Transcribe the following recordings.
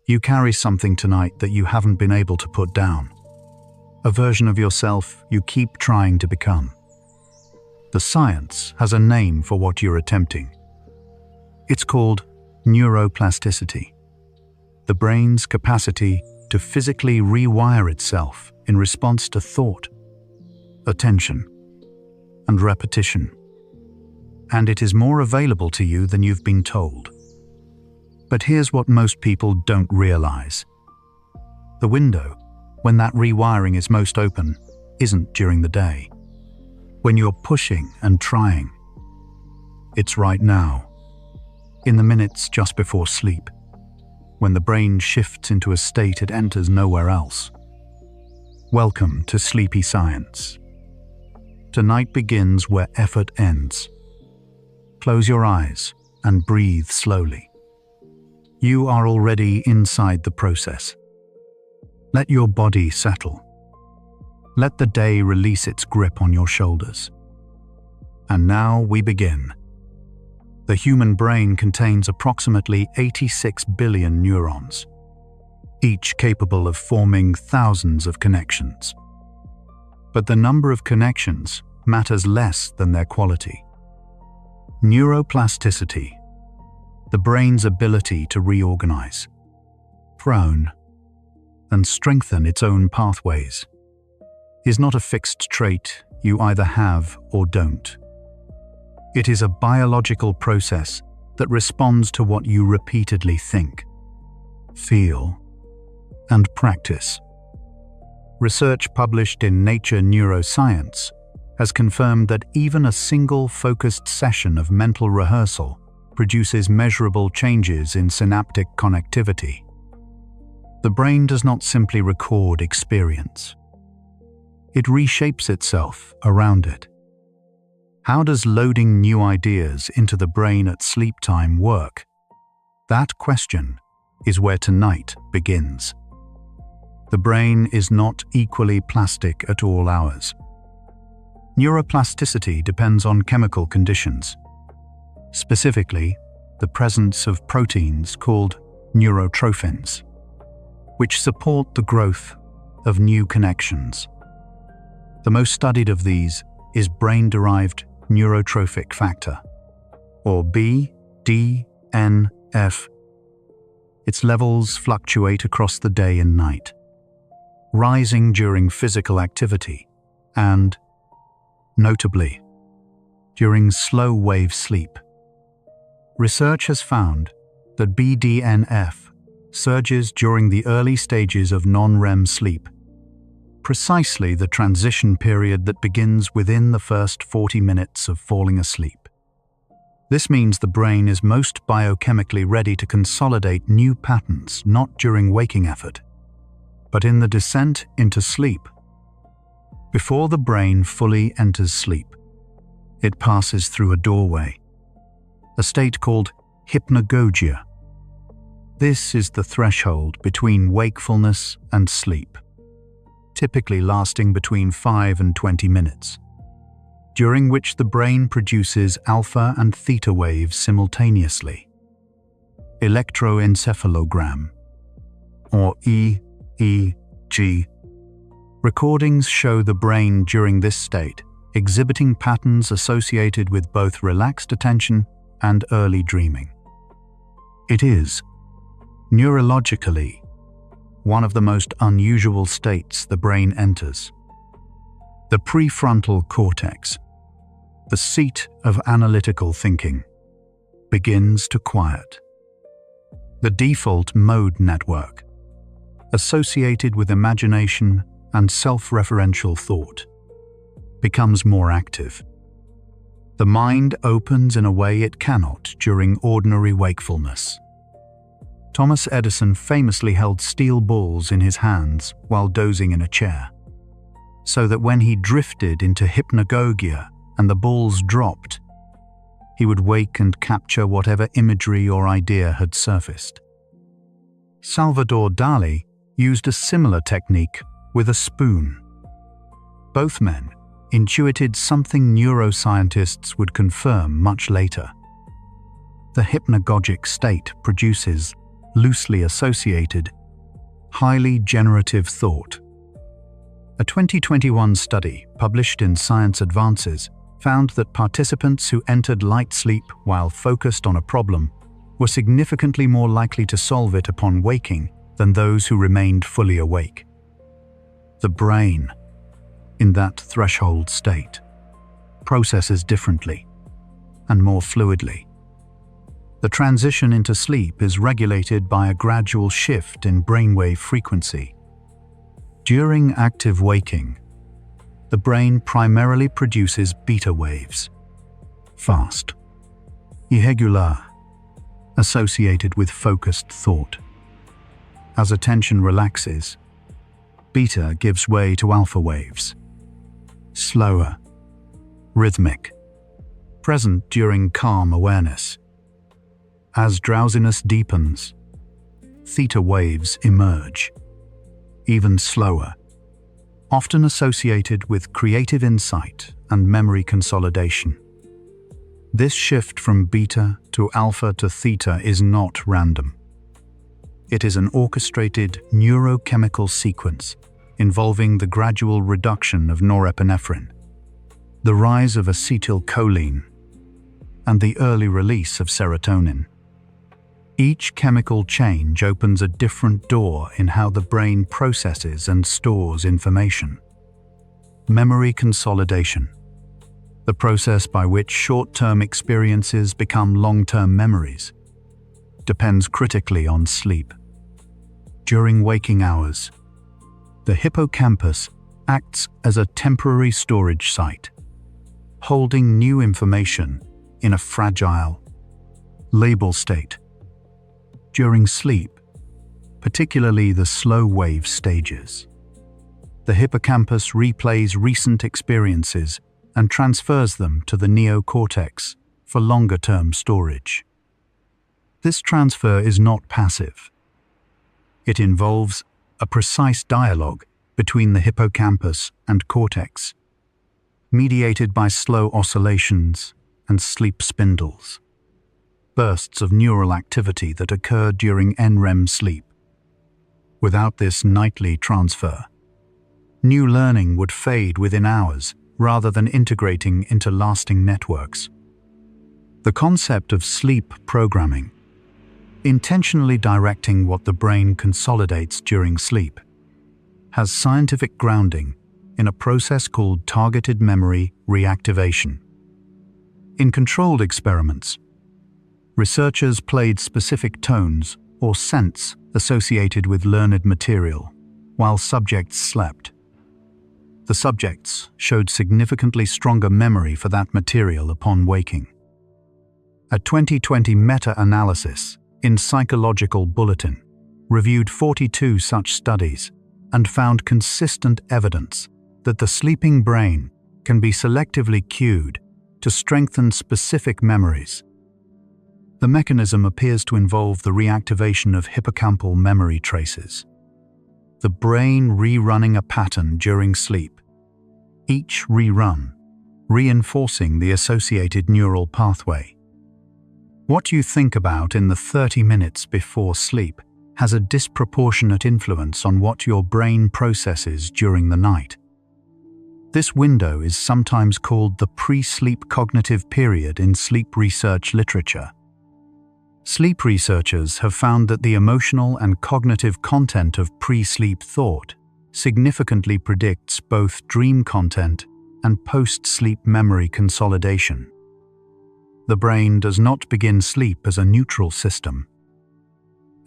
You carry something tonight that you haven't been able to put down. A version of yourself you keep trying to become. The science has a name for what you're attempting. It's called neuroplasticity, the brain's capacity to physically rewire itself in response to thought, attention, and repetition. And it is more available to you than you've been told. But here's what most people don't realize. The window, when that rewiring is most open, isn't during the day. When you're pushing and trying. It's right now. In the minutes just before sleep, when the brain shifts into a state it enters nowhere else. Welcome to Sleepy Science. Tonight begins where effort ends. Close your eyes and breathe slowly. You are already inside the process. Let your body settle. Let the day release its grip on your shoulders. And now we begin. The human brain contains approximately 86 billion neurons, each capable of forming thousands of connections. But the number of connections matters less than their quality. Neuroplasticity, the brain's ability to reorganize, prone, and strengthen its own pathways, is not a fixed trait you either have or don't. It is a biological process that responds to what you repeatedly think, feel, and practice. Research published in Nature Neuroscience has confirmed that even a single focused session of mental rehearsal produces measurable changes in synaptic connectivity. The brain does not simply record experience. It reshapes itself around it. How does loading new ideas into the brain at sleep time work? That question is where tonight begins. The brain is not equally plastic at all hours. Neuroplasticity depends on chemical conditions, specifically the presence of proteins called neurotrophins, which support the growth of new connections. The most studied of these is brain-derived neurotrophic factor, or BDNF. Its levels fluctuate across the day and night, rising during physical activity and, notably, during slow-wave sleep. Research has found that BDNF surges during the early stages of non-REM sleep, precisely the transition period that begins within the first 40 minutes of falling asleep. This means the brain is most biochemically ready to consolidate new patterns not during waking effort, but in the descent into sleep. Before the brain fully enters sleep, it passes through a doorway, a state called hypnagogia. This is the threshold between wakefulness and sleep, typically lasting between 5 and 20 minutes, during which the brain produces alpha and theta waves simultaneously. Electroencephalogram, or EEG, recordings show the brain during this state exhibiting patterns associated with both relaxed attention and early dreaming. It is, neurologically, one of the most unusual states the brain enters. The prefrontal cortex, the seat of analytical thinking, begins to quiet. The default mode network, associated with imagination and self-referential thought, becomes more active. The mind opens in a way it cannot during ordinary wakefulness. Thomas Edison famously held steel balls in his hands while dozing in a chair, so that when he drifted into hypnagogia and the balls dropped, he would wake and capture whatever imagery or idea had surfaced. Salvador Dali used a similar technique with a spoon. Both men intuited something neuroscientists would confirm much later. The hypnagogic state produces loosely associated, highly generative thought. A 2021 study published in Science Advances found that participants who entered light sleep while focused on a problem were significantly more likely to solve it upon waking than those who remained fully awake. The brain, in that threshold state, processes differently and more fluidly. The transition into sleep is regulated by a gradual shift in brainwave frequency. During active waking, the brain primarily produces beta waves, fast, irregular, associated with focused thought. As attention relaxes, beta gives way to alpha waves, slower, rhythmic, present during calm awareness. As drowsiness deepens, theta waves emerge, even slower, often associated with creative insight and memory consolidation. This shift from beta to alpha to theta is not random. It is an orchestrated neurochemical sequence involving the gradual reduction of norepinephrine, the rise of acetylcholine, and the early release of serotonin. Each chemical change opens a different door in how the brain processes and stores information. Memory consolidation, the process by which short-term experiences become long-term memories, depends critically on sleep. During waking hours, the hippocampus acts as a temporary storage site, holding new information in a fragile, labile state. During sleep, particularly the slow wave stages, the hippocampus replays recent experiences and transfers them to the neocortex for longer-term storage. This transfer is not passive. It involves a precise dialogue between the hippocampus and cortex, mediated by slow oscillations and sleep spindles, bursts of neural activity that occur during NREM sleep. Without this nightly transfer, new learning would fade within hours rather than integrating into lasting networks. The concept of sleep programming, intentionally directing what the brain consolidates during sleep, has scientific grounding in a process called targeted memory reactivation. In controlled experiments, researchers played specific tones or scents associated with learned material while subjects slept. The subjects showed significantly stronger memory for that material upon waking. A 2020 meta-analysis in Psychological Bulletin reviewed 42 such studies and found consistent evidence that the sleeping brain can be selectively cued to strengthen specific memories. The mechanism appears to involve the reactivation of hippocampal memory traces, the brain rerunning a pattern during sleep, each rerun reinforcing the associated neural pathway. What you think about in the 30 minutes before sleep has a disproportionate influence on what your brain processes during the night. This window is sometimes called the pre-sleep cognitive period in sleep research literature. Sleep researchers have found that the emotional and cognitive content of pre-sleep thought significantly predicts both dream content and post-sleep memory consolidation. The brain does not begin sleep as a neutral system.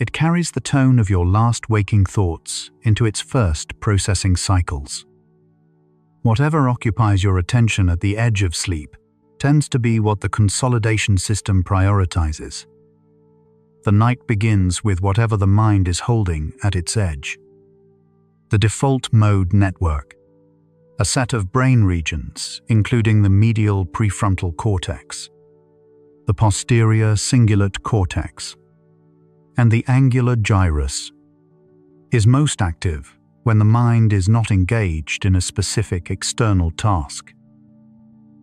It carries the tone of your last waking thoughts into its first processing cycles. Whatever occupies your attention at the edge of sleep tends to be what the consolidation system prioritizes. The night begins with whatever the mind is holding at its edge. The default mode network, a set of brain regions including the medial prefrontal cortex, the posterior cingulate cortex, and the angular gyrus, is most active when the mind is not engaged in a specific external task.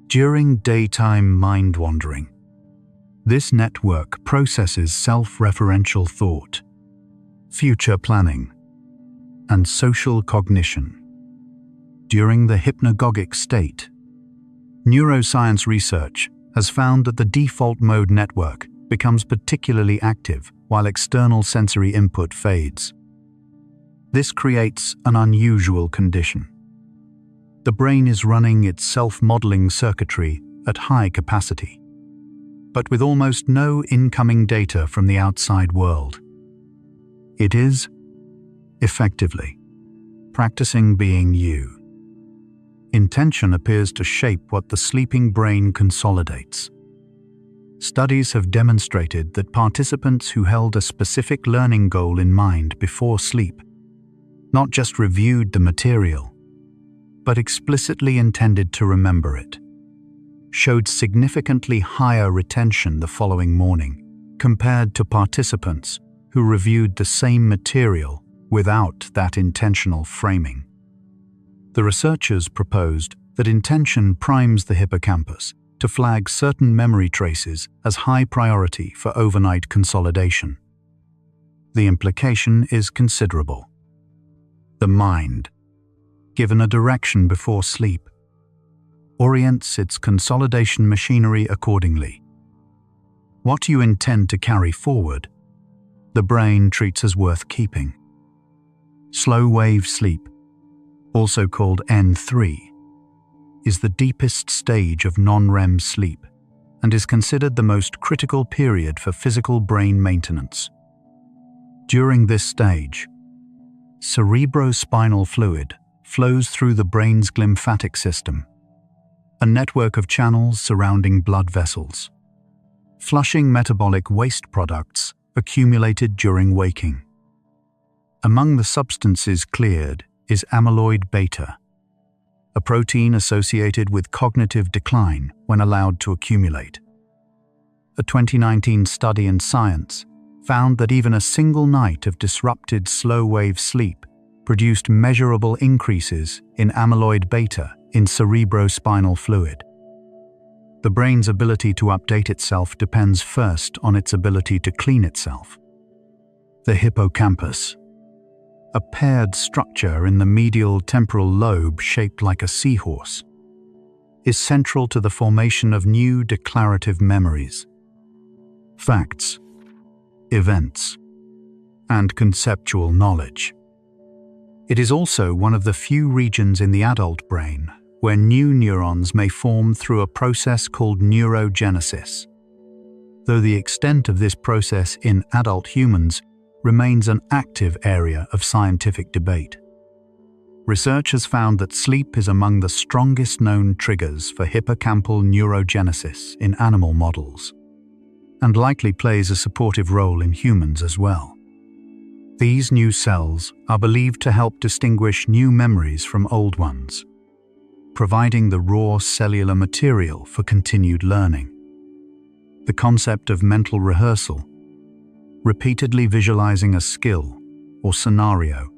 During daytime mind-wandering, this network processes self-referential thought future planning, and social cognition. During the hypnagogic state, neuroscience research has found that the default mode network becomes particularly active while external sensory input fades. This creates an unusual condition. The brain is running its self-modeling circuitry at high capacity, but with almost no incoming data from the outside world. It is, effectively, practicing being you. Intention appears to shape what the sleeping brain consolidates. Studies have demonstrated that participants who held a specific learning goal in mind before sleep not just reviewed the material, but explicitly intended to remember it, showed significantly higher retention the following morning compared to participants who reviewed the same material without that intentional framing. The researchers proposed that intention primes the hippocampus to flag certain memory traces as high priority for overnight consolidation. The implication is considerable. The mind, given a direction before sleep, orients its consolidation machinery accordingly. What you intend to carry forward, the brain treats as worth keeping. Slow-wave sleep, also called N3, is the deepest stage of non-REM sleep and is considered the most critical period for physical brain maintenance. During this stage, cerebrospinal fluid flows through the brain's glymphatic system, a network of channels surrounding blood vessels, flushing metabolic waste products accumulated during waking. Among the substances cleared is amyloid beta, a protein associated with cognitive decline when allowed to accumulate. A 2019 study in Science found that even a single night of disrupted slow-wave sleep produced measurable increases in amyloid beta in cerebrospinal fluid. The brain's ability to update itself depends first on its ability to clean itself. The hippocampus, a paired structure in the medial temporal lobe shaped like a seahorse, is central to the formation of new declarative memories, facts, events, and conceptual knowledge. It is also one of the few regions in the adult brain where new neurons may form through a process called neurogenesis, though the extent of this process in adult humans remains an active area of scientific debate. Research has found that sleep is among the strongest known triggers for hippocampal neurogenesis in animal models, and likely plays a supportive role in humans as well. These new cells are believed to help distinguish new memories from old ones, providing the raw cellular material for continued learning. The concept of mental rehearsal, repeatedly visualizing a skill or scenario,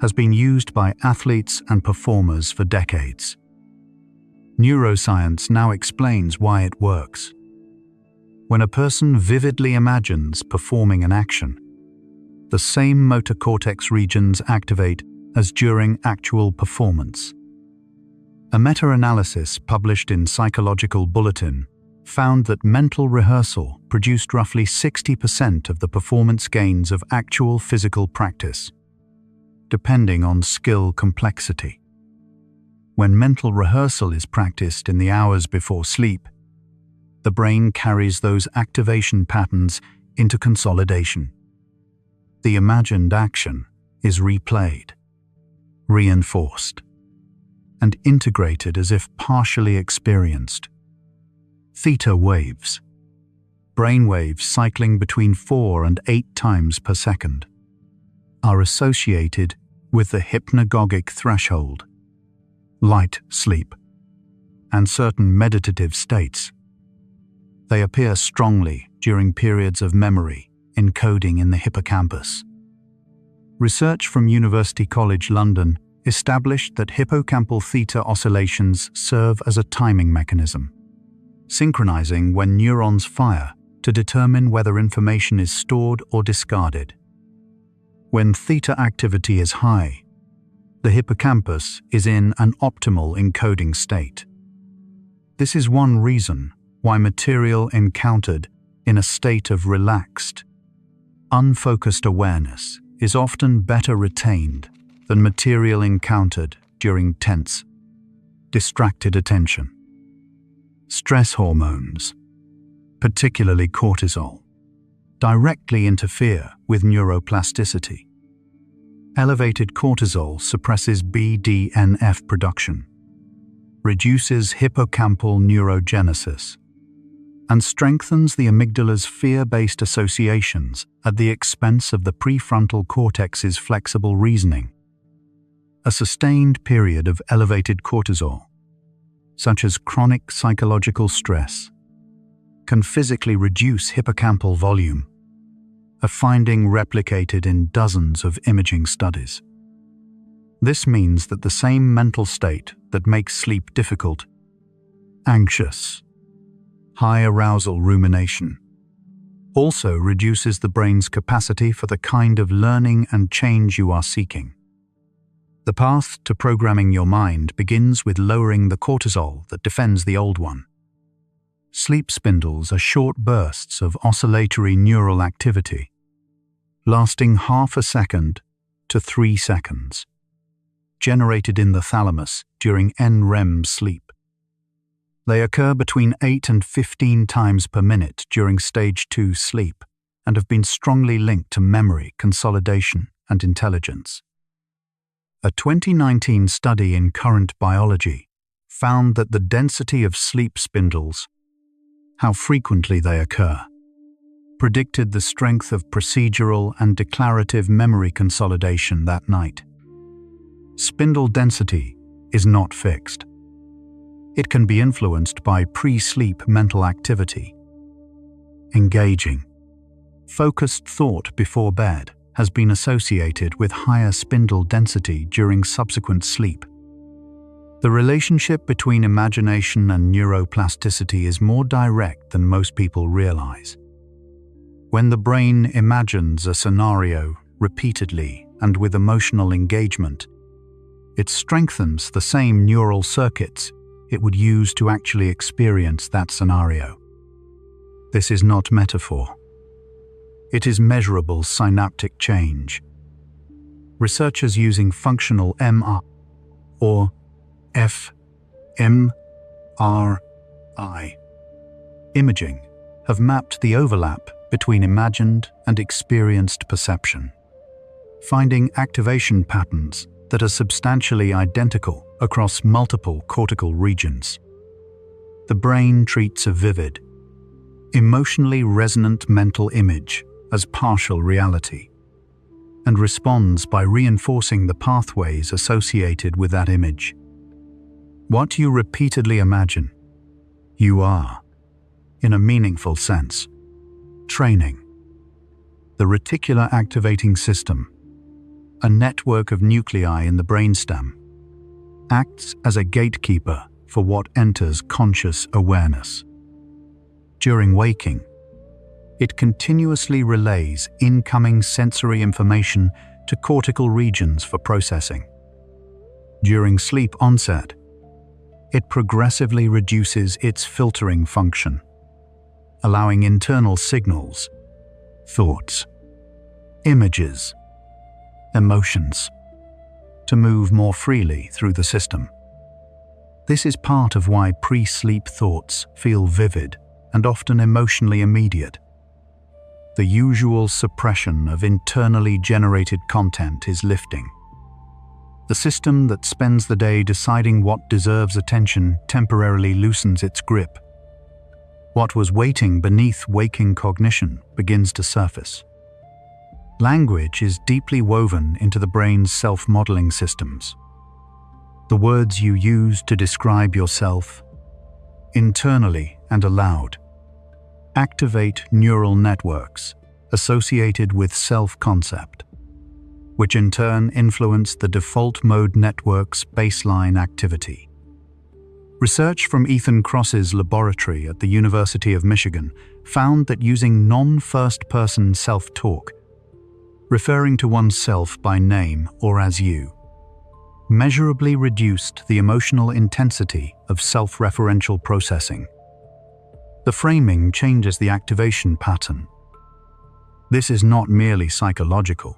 has been used by athletes and performers for decades. Neuroscience now explains why it works. When a person vividly imagines performing an action, the same motor cortex regions activate as during actual performance. A meta-analysis published in Psychological Bulletin found that mental rehearsal produced roughly 60% of the performance gains of actual physical practice, depending on skill complexity. When mental rehearsal is practiced in the hours before sleep, the brain carries those activation patterns into consolidation. The imagined action is replayed, reinforced, and integrated as if partially experienced. Theta waves, brain waves cycling between 4 and 8 times per second, are associated with the hypnagogic threshold, light sleep, and certain meditative states. They appear strongly during periods of memory encoding in the hippocampus. Research from University College London established that hippocampal theta oscillations serve as a timing mechanism, synchronizing when neurons fire to determine whether information is stored or discarded. When theta activity is high, the hippocampus is in an optimal encoding state. This is one reason why material encountered in a state of relaxed, unfocused awareness is often better retained than material encountered during tense, distracted attention. Stress hormones, particularly cortisol, directly interfere with neuroplasticity. Elevated cortisol suppresses BDNF production, reduces hippocampal neurogenesis, and strengthens the amygdala's fear-based associations at the expense of the prefrontal cortex's flexible reasoning. A sustained period of elevated cortisol, such as chronic psychological stress, can physically reduce hippocampal volume, a finding replicated in dozens of imaging studies. This means that the same mental state that makes sleep difficult, anxious, high arousal rumination, also reduces the brain's capacity for the kind of learning and change you are seeking. The path to programming your mind begins with lowering the cortisol that defends the old one. Sleep spindles are short bursts of oscillatory neural activity, lasting half a second to 3 seconds, generated in the thalamus during NREM sleep. They occur between 8 and 15 times per minute during stage 2 sleep and have been strongly linked to memory, consolidation, and intelligence. A 2019 study in Current Biology found that the density of sleep spindles, how frequently they occur, predicted the strength of procedural and declarative memory consolidation that night. Spindle density is not fixed. It can be influenced by pre-sleep mental activity. Engaging, focused thought before bed has been associated with higher spindle density during subsequent sleep. The relationship between imagination and neuroplasticity is more direct than most people realize. When the brain imagines a scenario repeatedly and with emotional engagement, it strengthens the same neural circuits it would use to actually experience that scenario. This is not metaphor. It is measurable synaptic change. Researchers using functional MR or fMRI imaging have mapped the overlap between imagined and experienced perception, finding activation patterns that are substantially identical across multiple cortical regions. The brain treats a vivid, emotionally resonant mental image as partial reality and responds by reinforcing the pathways associated with that image. What you repeatedly imagine, you are, in a meaningful sense. Training. The reticular activating system, a network of nuclei in the brainstem, acts as a gatekeeper for what enters conscious awareness. During waking, it continuously relays incoming sensory information to cortical regions for processing. During sleep onset, it progressively reduces its filtering function, allowing internal signals, thoughts, images, emotions to move more freely through the system. This is part of why pre-sleep thoughts feel vivid and often emotionally immediate. The usual suppression of internally generated content is lifting. The system that spends the day deciding what deserves attention temporarily loosens its grip. What was waiting beneath waking cognition begins to surface. Language is deeply woven into the brain's self-modeling systems. The words you use to describe yourself, internally and aloud, activate neural networks associated with self-concept, which in turn influence the default mode network's baseline activity. Research from Ethan Cross's laboratory at the University of Michigan found that using non-first-person self-talk referring to oneself by name or as you, measurably reduced the emotional intensity of self-referential processing. The framing changes the activation pattern. This is not merely psychological.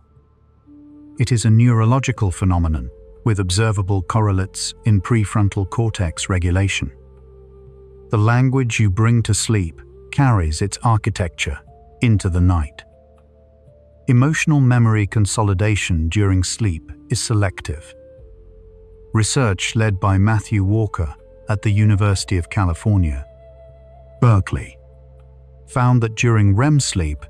It is a neurological phenomenon with observable correlates in prefrontal cortex regulation. The language you bring to sleep carries its architecture into the night. Emotional memory consolidation during sleep is selective. Research led by Matthew Walker at the University of California, Berkeley, found that during REM sleep,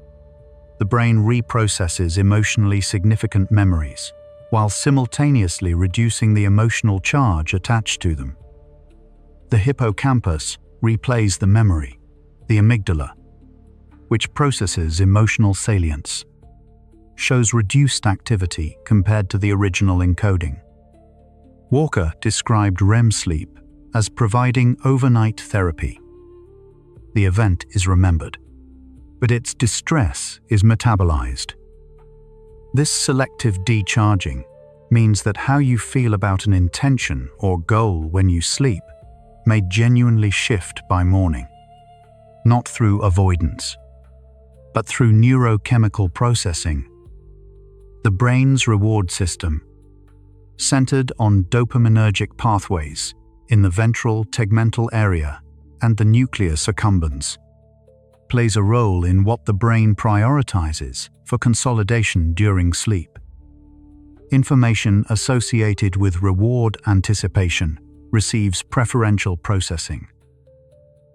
the brain reprocesses emotionally significant memories while simultaneously reducing the emotional charge attached to them. The hippocampus replays the memory, the amygdala, which processes emotional salience, shows reduced activity compared to the original encoding. Walker described REM sleep as providing overnight therapy. The event is remembered, but its distress is metabolized. This selective decharging means that how you feel about an intention or goal when you sleep may genuinely shift by morning, not through avoidance, but through neurochemical processing. The brain's reward system, centered on dopaminergic pathways in the ventral tegmental area and the nucleus accumbens, plays a role in what the brain prioritizes for consolidation during sleep. Information associated with reward anticipation receives preferential processing.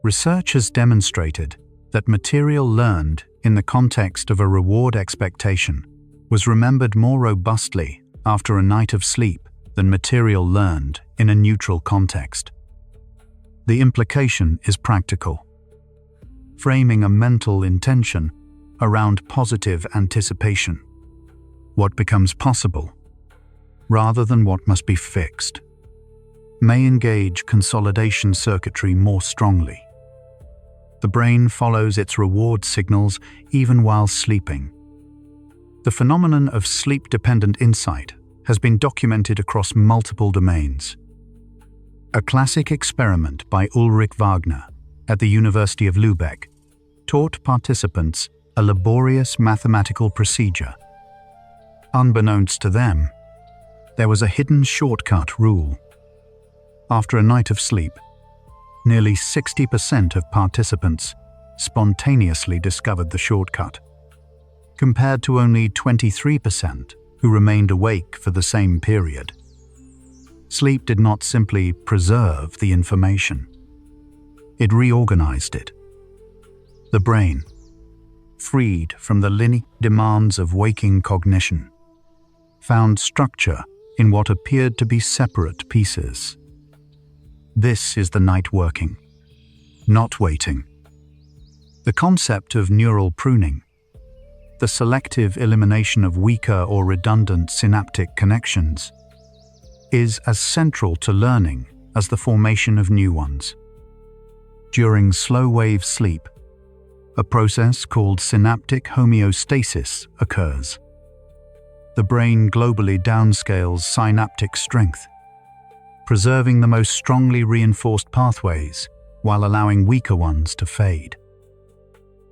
Research has demonstrated that material learned in the context of a reward expectation was remembered more robustly after a night of sleep than material learned in a neutral context. The implication is practical. Framing a mental intention around positive anticipation, what becomes possible, rather than what must be fixed, may engage consolidation circuitry more strongly. The brain follows its reward signals even while sleeping. The phenomenon of sleep-dependent insight has been documented across multiple domains. A classic experiment by Ulrich Wagner at the University of Lübeck taught participants a laborious mathematical procedure. Unbeknownst to them, there was a hidden shortcut rule. After a night of sleep, nearly 60% of participants spontaneously discovered the shortcut, compared to only 23% who remained awake for the same period. Sleep did not simply preserve the information. It reorganized it. The brain, freed from the linear demands of waking cognition, found structure in what appeared to be separate pieces. This is the night working, not waiting. The concept of neural pruning, the selective elimination of weaker or redundant synaptic connections, is as central to learning as the formation of new ones. During slow-wave sleep, a process called synaptic homeostasis occurs. The brain globally downscales synaptic strength, preserving the most strongly reinforced pathways while allowing weaker ones to fade.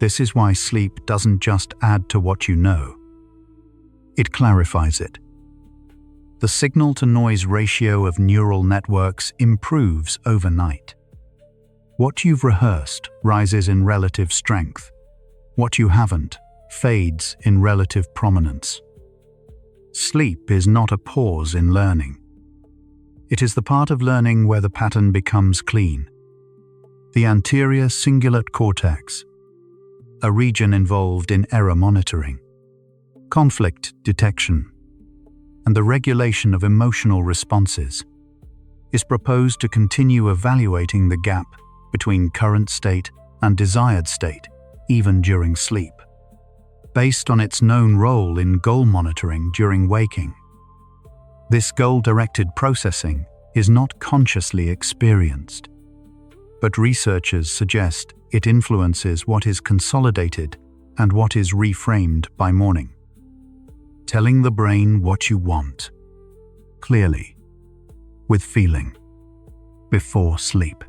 This is why sleep doesn't just add to what you know. It clarifies it. The signal-to-noise ratio of neural networks improves overnight. What you've rehearsed rises in relative strength. What you haven't fades in relative prominence. Sleep is not a pause in learning. It is the part of learning where the pattern becomes clean. The anterior cingulate cortex, a region involved in error monitoring, conflict detection, and the regulation of emotional responses, is proposed to continue evaluating the gap between current state and desired state, even during sleep, based on its known role in goal monitoring during waking. This goal-directed processing is not consciously experienced, but researchers suggest it influences what is consolidated and what is reframed by morning. telling the brain what you want, clearly, with feeling, before sleep,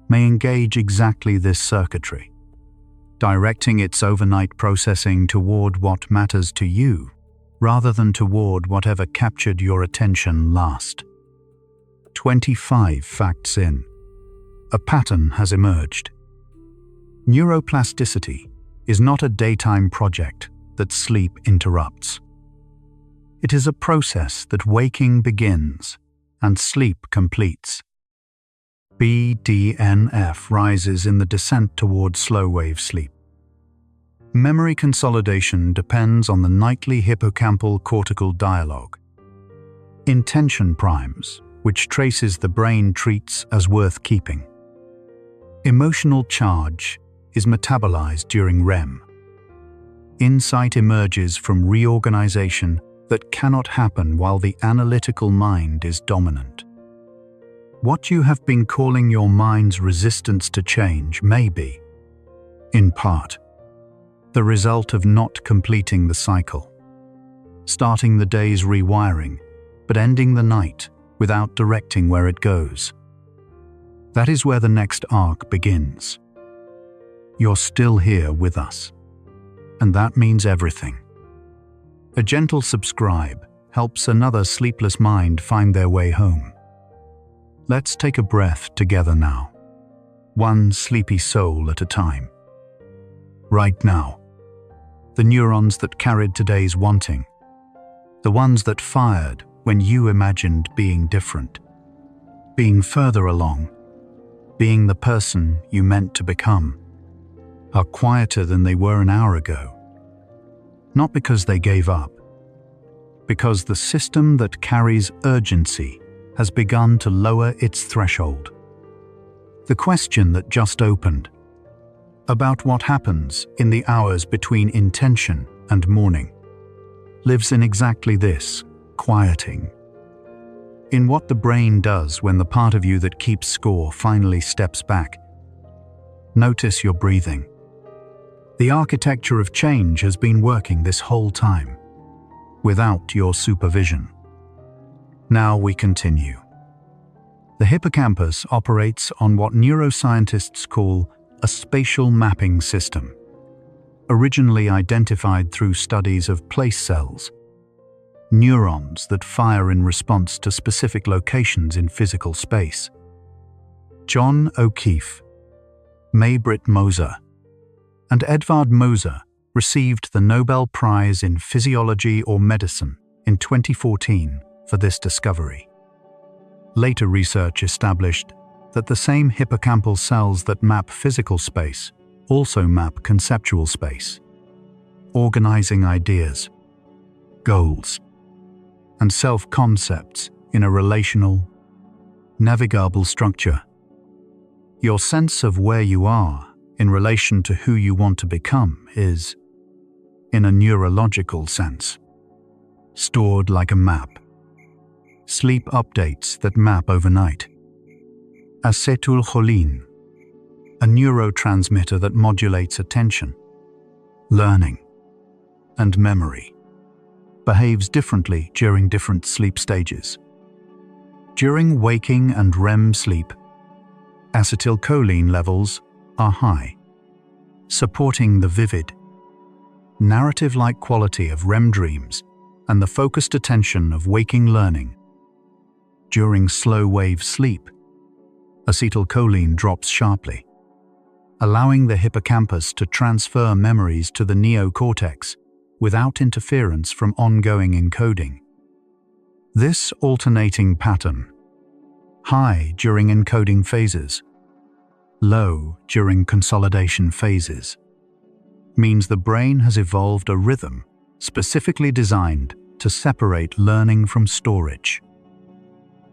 may engage exactly this circuitry, directing its overnight processing toward what matters to you, rather than toward whatever captured your attention last. 25 facts in. A pattern has emerged. Neuroplasticity is not a daytime project that sleep interrupts. It is a process that waking begins and sleep completes. BDNF rises in the descent toward slow-wave sleep. Memory consolidation depends on the nightly hippocampal cortical dialogue. Intention primes, which traces the brain treats as worth keeping. Emotional charge is metabolized during REM. Insight emerges from reorganization that cannot happen while the analytical mind is dominant. What you have been calling your mind's resistance to change may be, in part, the result of not completing the cycle, starting the day's rewiring, but ending the night without directing where it goes. That is where the next arc begins. You're still here with us, and that means everything. A gentle subscribe helps another sleepless mind find their way home. Let's take a breath together now, one sleepy soul at a time. Right now, the neurons that carried today's wanting, the ones that fired when you imagined being different, being further along, being the person you meant to become, are quieter than they were an hour ago. Not because they gave up, because the system that carries urgency has begun to lower its threshold. The question that just opened, about what happens in the hours between intention and morning, lives in exactly this, quieting. In what the brain does when the part of you that keeps score finally steps back. Notice your breathing. The architecture of change has been working this whole time, without your supervision. Now we continue. The hippocampus operates on what neuroscientists call a spatial mapping system, originally identified through studies of place cells, neurons that fire in response to specific locations in physical space. John O'Keefe, Maybrit Moser, and Edvard Moser received the Nobel Prize in Physiology or Medicine in 2014 for this discovery. Later research established that the same hippocampal cells that map physical space also map conceptual space, organizing ideas, goals, and self-concepts in a relational, navigable structure. Your sense of where you are in relation to who you want to become is, in a neurological sense, stored like a map. Sleep updates that map overnight. Acetylcholine, a neurotransmitter that modulates attention, learning, and memory, behaves differently during different sleep stages. During waking and REM sleep, acetylcholine levels are high, supporting the vivid, narrative-like quality of REM dreams and the focused attention of waking learning. During slow-wave sleep, acetylcholine drops sharply, allowing the hippocampus to transfer memories to the neocortex without interference from ongoing encoding. This alternating pattern, high during encoding phases, low during consolidation phases, means the brain has evolved a rhythm specifically designed to separate learning from storage.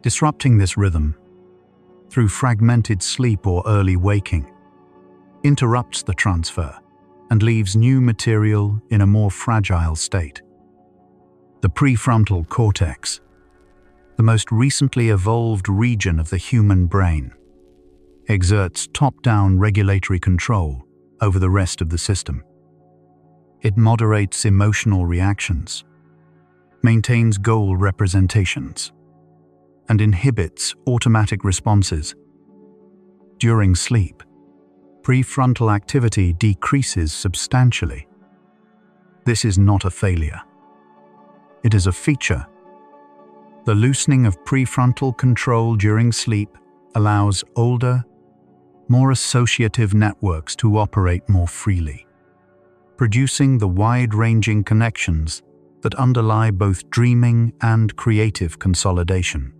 Disrupting this rhythm, through fragmented sleep or early waking, interrupts the transfer and leaves new material in a more fragile state. The prefrontal cortex, the most recently evolved region of the human brain, exerts top-down regulatory control over the rest of the system. It moderates emotional reactions, maintains goal representations, and inhibits automatic responses. During sleep, prefrontal activity decreases substantially. This is not a failure. It is a feature. The loosening of prefrontal control during sleep allows older, more associative networks to operate more freely, producing the wide-ranging connections that underlie both dreaming and creative consolidation.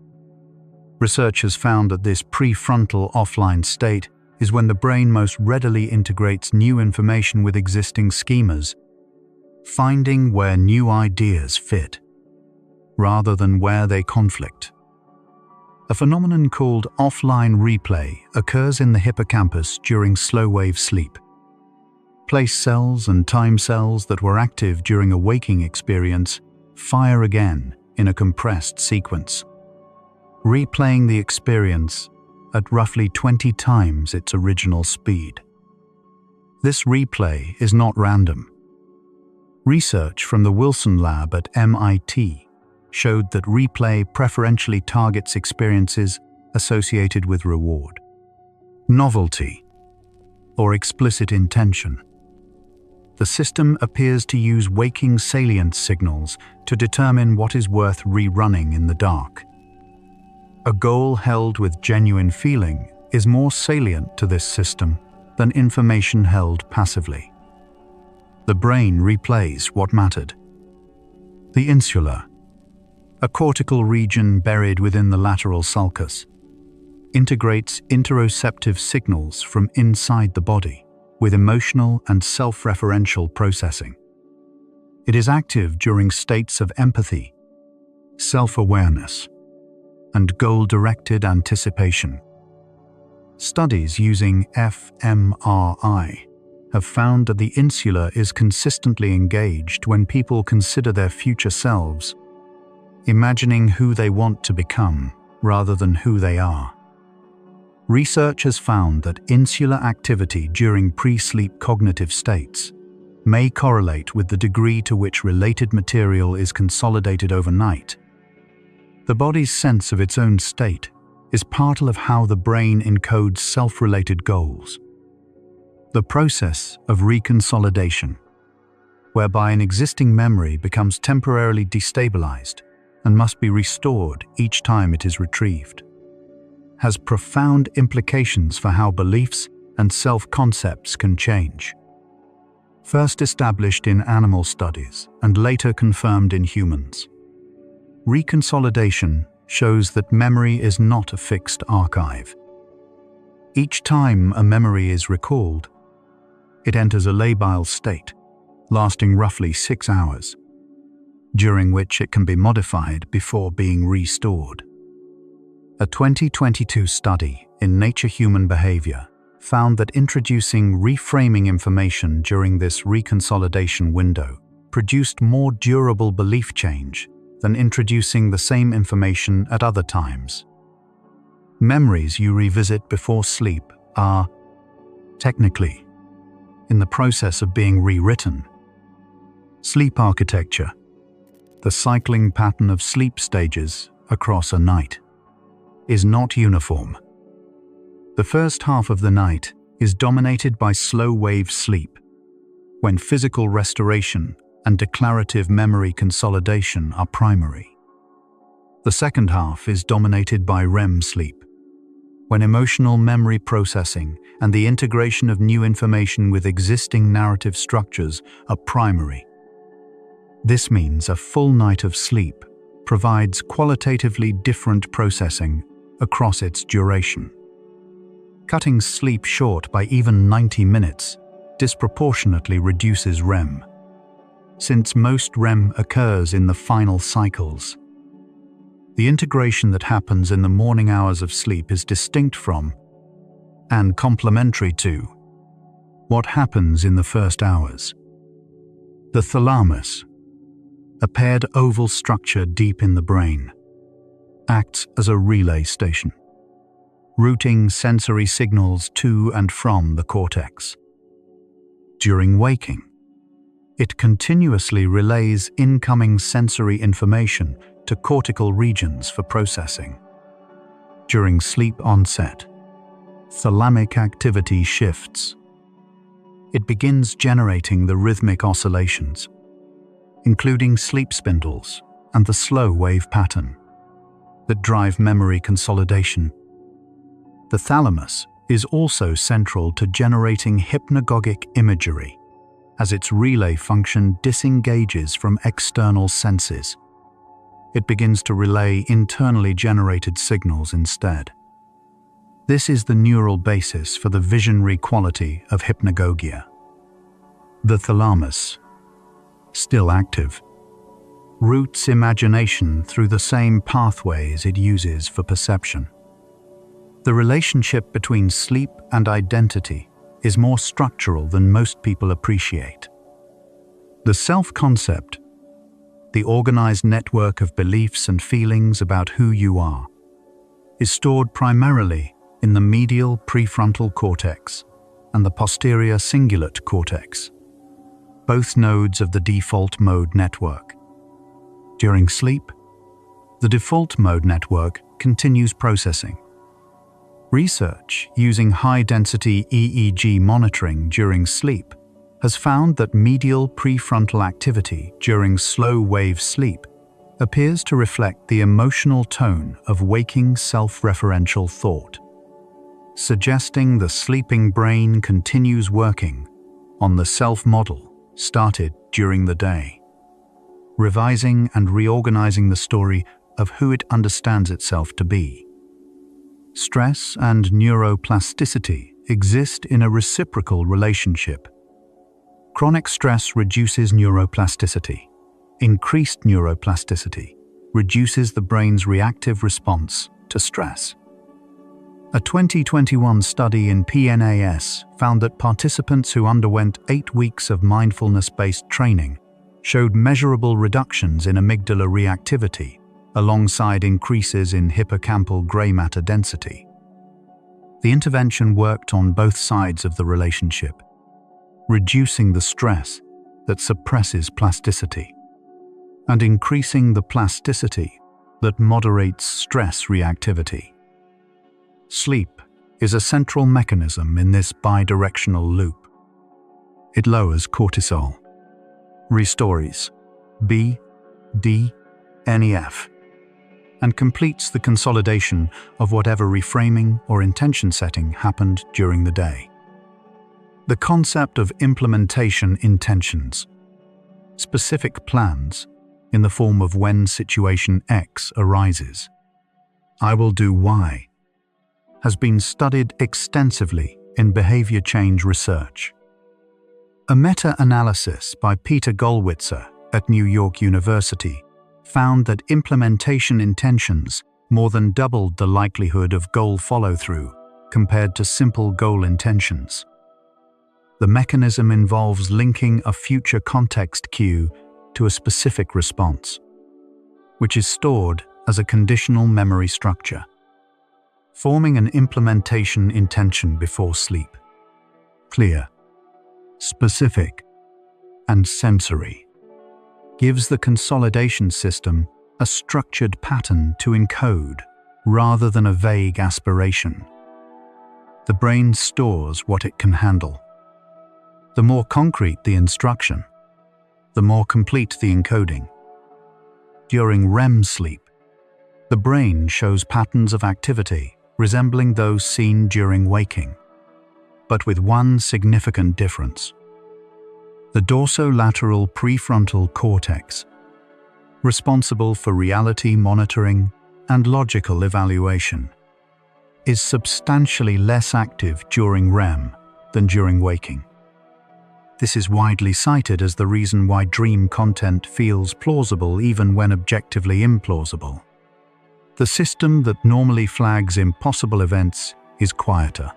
Research has found that this prefrontal offline state is when the brain most readily integrates new information with existing schemas, finding where new ideas fit, rather than where they conflict. A phenomenon called offline replay occurs in the hippocampus during slow-wave sleep. Place cells and time cells that were active during a waking experience fire again in a compressed sequence, replaying the experience at roughly 20 times its original speed. This replay is not random. Research from the Wilson Lab at MIT showed that replay preferentially targets experiences associated with reward, novelty, or explicit intention. The system appears to use waking salience signals to determine what is worth rerunning in the dark. A goal held with genuine feeling is more salient to this system than information held passively. The brain replays what mattered. The insula, a cortical region buried within the lateral sulcus, integrates interoceptive signals from inside the body with emotional and self-referential processing. It is active during states of empathy, self-awareness, and goal-directed anticipation. Studies using fMRI have found that the insula is consistently engaged when people consider their future selves, imagining who they want to become rather than who they are. Research has found that insular activity during pre-sleep cognitive states may correlate with the degree to which related material is consolidated overnight. The body's sense of its own state is part of how the brain encodes self-related goals. The process of reconsolidation, whereby an existing memory becomes temporarily destabilized and must be restored each time it is retrieved, has profound implications for how beliefs and self-concepts can change. First established in animal studies and later confirmed in humans, reconsolidation shows that memory is not a fixed archive. Each time a memory is recalled, it enters a labile state, lasting roughly 6 hours, during which it can be modified before being restored. A 2022 study in Nature Human Behavior found that introducing reframing information during this reconsolidation window produced more durable belief change than introducing the same information at other times. Memories you revisit before sleep are, technically, in the process of being rewritten. Sleep architecture, the cycling pattern of sleep stages across a night, is not uniform. The first half of the night is dominated by slow-wave sleep, when physical restoration and declarative memory consolidation are primary. The second half is dominated by REM sleep, when emotional memory processing and the integration of new information with existing narrative structures are primary. This means a full night of sleep provides qualitatively different processing across its duration. Cutting sleep short by even 90 minutes disproportionately reduces REM, since most REM occurs in the final cycles. The integration that happens in the morning hours of sleep is distinct from and complementary to what happens in the first hours. The thalamus, a paired oval structure deep in the brain, acts as a relay station, routing sensory signals to and from the cortex. During waking, It continuously relays incoming sensory information to cortical regions for processing. During sleep onset, thalamic activity shifts. It begins generating the rhythmic oscillations, including sleep spindles and the slow wave pattern that drive memory consolidation. The thalamus is also central to generating hypnagogic imagery, as its relay function disengages from external senses. It begins to relay internally generated signals instead. This is the neural basis for the visionary quality of hypnagogia. The thalamus, still active, routes imagination through the same pathways it uses for perception. The relationship between sleep and identity is more structural than most people appreciate. The self-concept, the organized network of beliefs and feelings about who you are, is stored primarily in the medial prefrontal cortex and the posterior cingulate cortex, both nodes of the default mode network. During sleep, the default mode network continues processing. Research using high-density EEG monitoring during sleep has found that medial prefrontal activity during slow-wave sleep appears to reflect the emotional tone of waking self-referential thought, suggesting the sleeping brain continues working on the self-model started during the day, revising and reorganizing the story of who it understands itself to be. Stress and neuroplasticity exist in a reciprocal relationship. Chronic stress reduces neuroplasticity. Increased neuroplasticity reduces the brain's reactive response to stress. A 2021 study in PNAS found that participants who underwent 8 weeks of mindfulness-based training showed measurable reductions in amygdala reactivity alongside increases in hippocampal gray matter density. The intervention worked on both sides of the relationship, reducing the stress that suppresses plasticity and increasing the plasticity that moderates stress reactivity. Sleep is a central mechanism in this bidirectional loop. It lowers cortisol, restores B, D, NEF, and completes the consolidation of whatever reframing or intention setting happened during the day. The concept of implementation intentions, specific plans in the form of when situation X arises, I will do Y, has been studied extensively in behavior change research. A meta-analysis by Peter Gollwitzer at New York University found that implementation intentions more than doubled the likelihood of goal follow-through compared to simple goal intentions. The mechanism involves linking a future context cue to a specific response, which is stored as a conditional memory structure, forming an implementation intention before sleep. Clear, specific, and sensory gives the consolidation system a structured pattern to encode rather than a vague aspiration. The brain stores what it can handle. The more concrete the instruction, the more complete the encoding. During REM sleep, the brain shows patterns of activity resembling those seen during waking, but with one significant difference. The dorsolateral prefrontal cortex, responsible for reality monitoring and logical evaluation, is substantially less active during REM than during waking. This is widely cited as the reason why dream content feels plausible even when objectively implausible. The system that normally flags impossible events is quieter.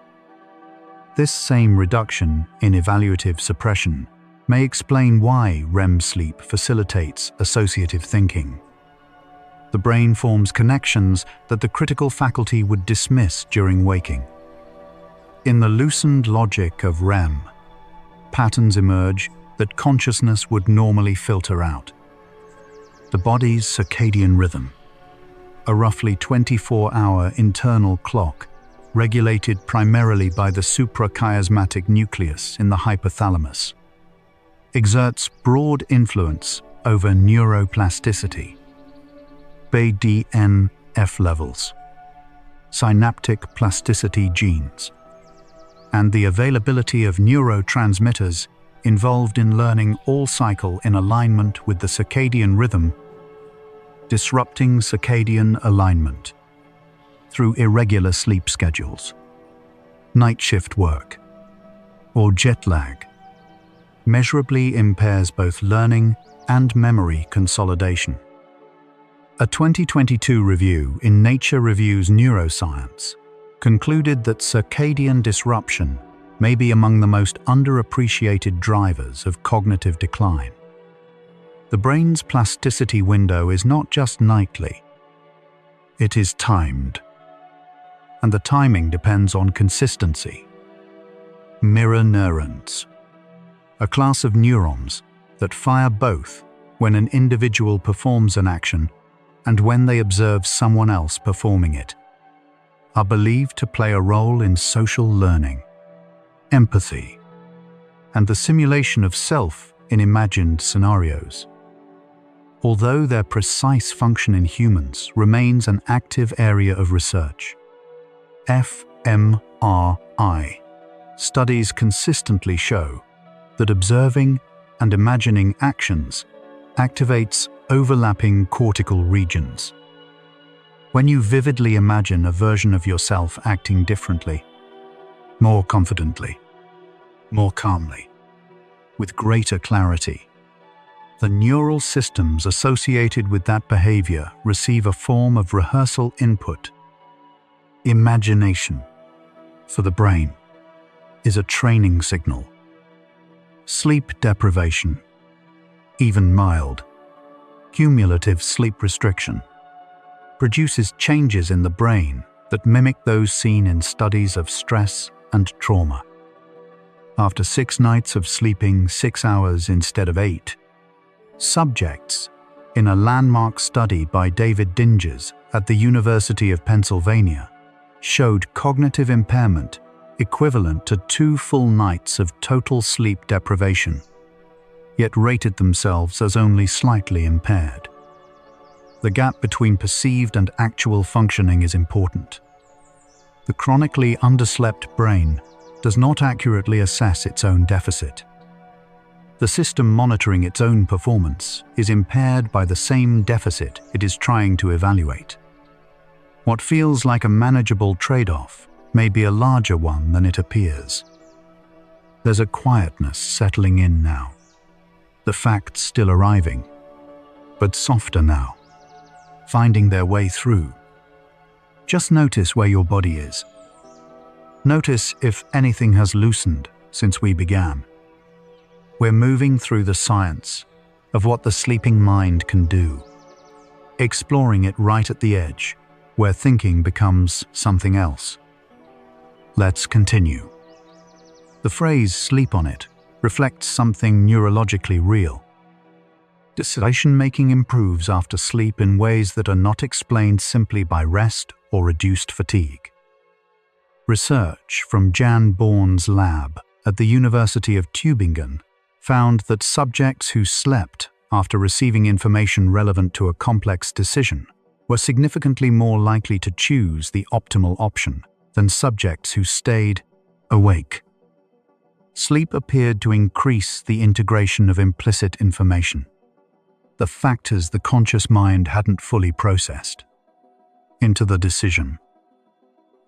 This same reduction in evaluative suppression may explain why REM sleep facilitates associative thinking. The brain forms connections that the critical faculty would dismiss during waking. In the loosened logic of REM, patterns emerge that consciousness would normally filter out. The body's circadian rhythm, a roughly 24-hour internal clock regulated primarily by the suprachiasmatic nucleus in the hypothalamus, exerts broad influence over neuroplasticity, BDNF levels, synaptic plasticity genes, and the availability of neurotransmitters involved in learning all cycle in alignment with the circadian rhythm, disrupting circadian alignment through irregular sleep schedules, night shift work, or jet lag, measurably impairs both learning and memory consolidation. A 2022 review in Nature Reviews Neuroscience concluded that circadian disruption may be among the most underappreciated drivers of cognitive decline. The brain's plasticity window is not just nightly, it is timed. And the timing depends on consistency. Mirror neurons, a class of neurons that fire both when an individual performs an action and when they observe someone else performing it, are believed to play a role in social learning, empathy, and the simulation of self in imagined scenarios. Although their precise function in humans remains an active area of research, fMRI studies consistently show that observing and imagining actions activates overlapping cortical regions. When you vividly imagine a version of yourself acting differently, more confidently, more calmly, with greater clarity, the neural systems associated with that behavior receive a form of rehearsal input. Imagination, for the brain, is a training signal. Sleep deprivation, even mild, cumulative sleep restriction, produces changes in the brain that mimic those seen in studies of stress and trauma. After 6 nights of sleeping 6 hours instead of 8, subjects in a landmark study by David Dinges at the University of Pennsylvania showed cognitive impairment equivalent to 2 full nights of total sleep deprivation, yet rated themselves as only slightly impaired. The gap between perceived and actual functioning is important. The chronically underslept brain does not accurately assess its own deficit. The system monitoring its own performance is impaired by the same deficit it is trying to evaluate. What feels like a manageable trade-off may be a larger one than it appears. There's a quietness settling in now. The facts still arriving, but softer now, finding their way through. Just notice where your body is. Notice if anything has loosened since we began. We're moving through the science of what the sleeping mind can do, exploring it right at the edge, where thinking becomes something else. Let's continue. The phrase "sleep on it" reflects something neurologically real. Decision-making improves after sleep in ways that are not explained simply by rest or reduced fatigue. Research from Jan Born's lab at the University of Tübingen found that subjects who slept after receiving information relevant to a complex decision were significantly more likely to choose the optimal option than subjects who stayed awake. Sleep appeared to increase the integration of implicit information, the factors the conscious mind hadn't fully processed, into the decision.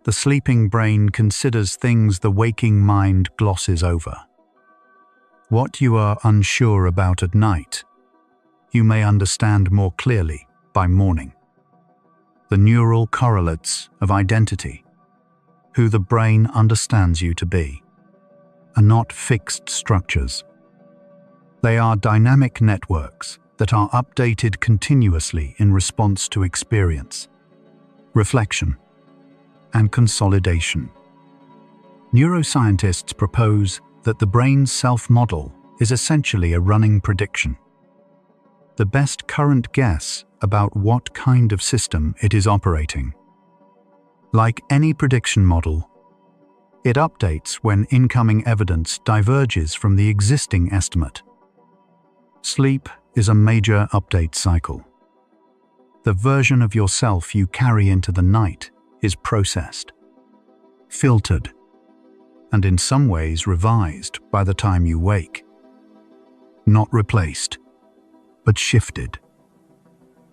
The sleeping brain considers things the waking mind glosses over. What you are unsure about at night, you may understand more clearly by morning. The neural correlates of identity, who the brain understands you to be, are not fixed structures. They are dynamic networks that are updated continuously in response to experience, reflection, and consolidation. Neuroscientists propose that the brain's self-model is essentially a running prediction, the best current guess about what kind of system it is operating. Like any prediction model, it updates when incoming evidence diverges from the existing estimate. Sleep is a major update cycle. The version of yourself you carry into the night is processed, filtered, and in some ways revised by the time you wake. Not replaced, but shifted.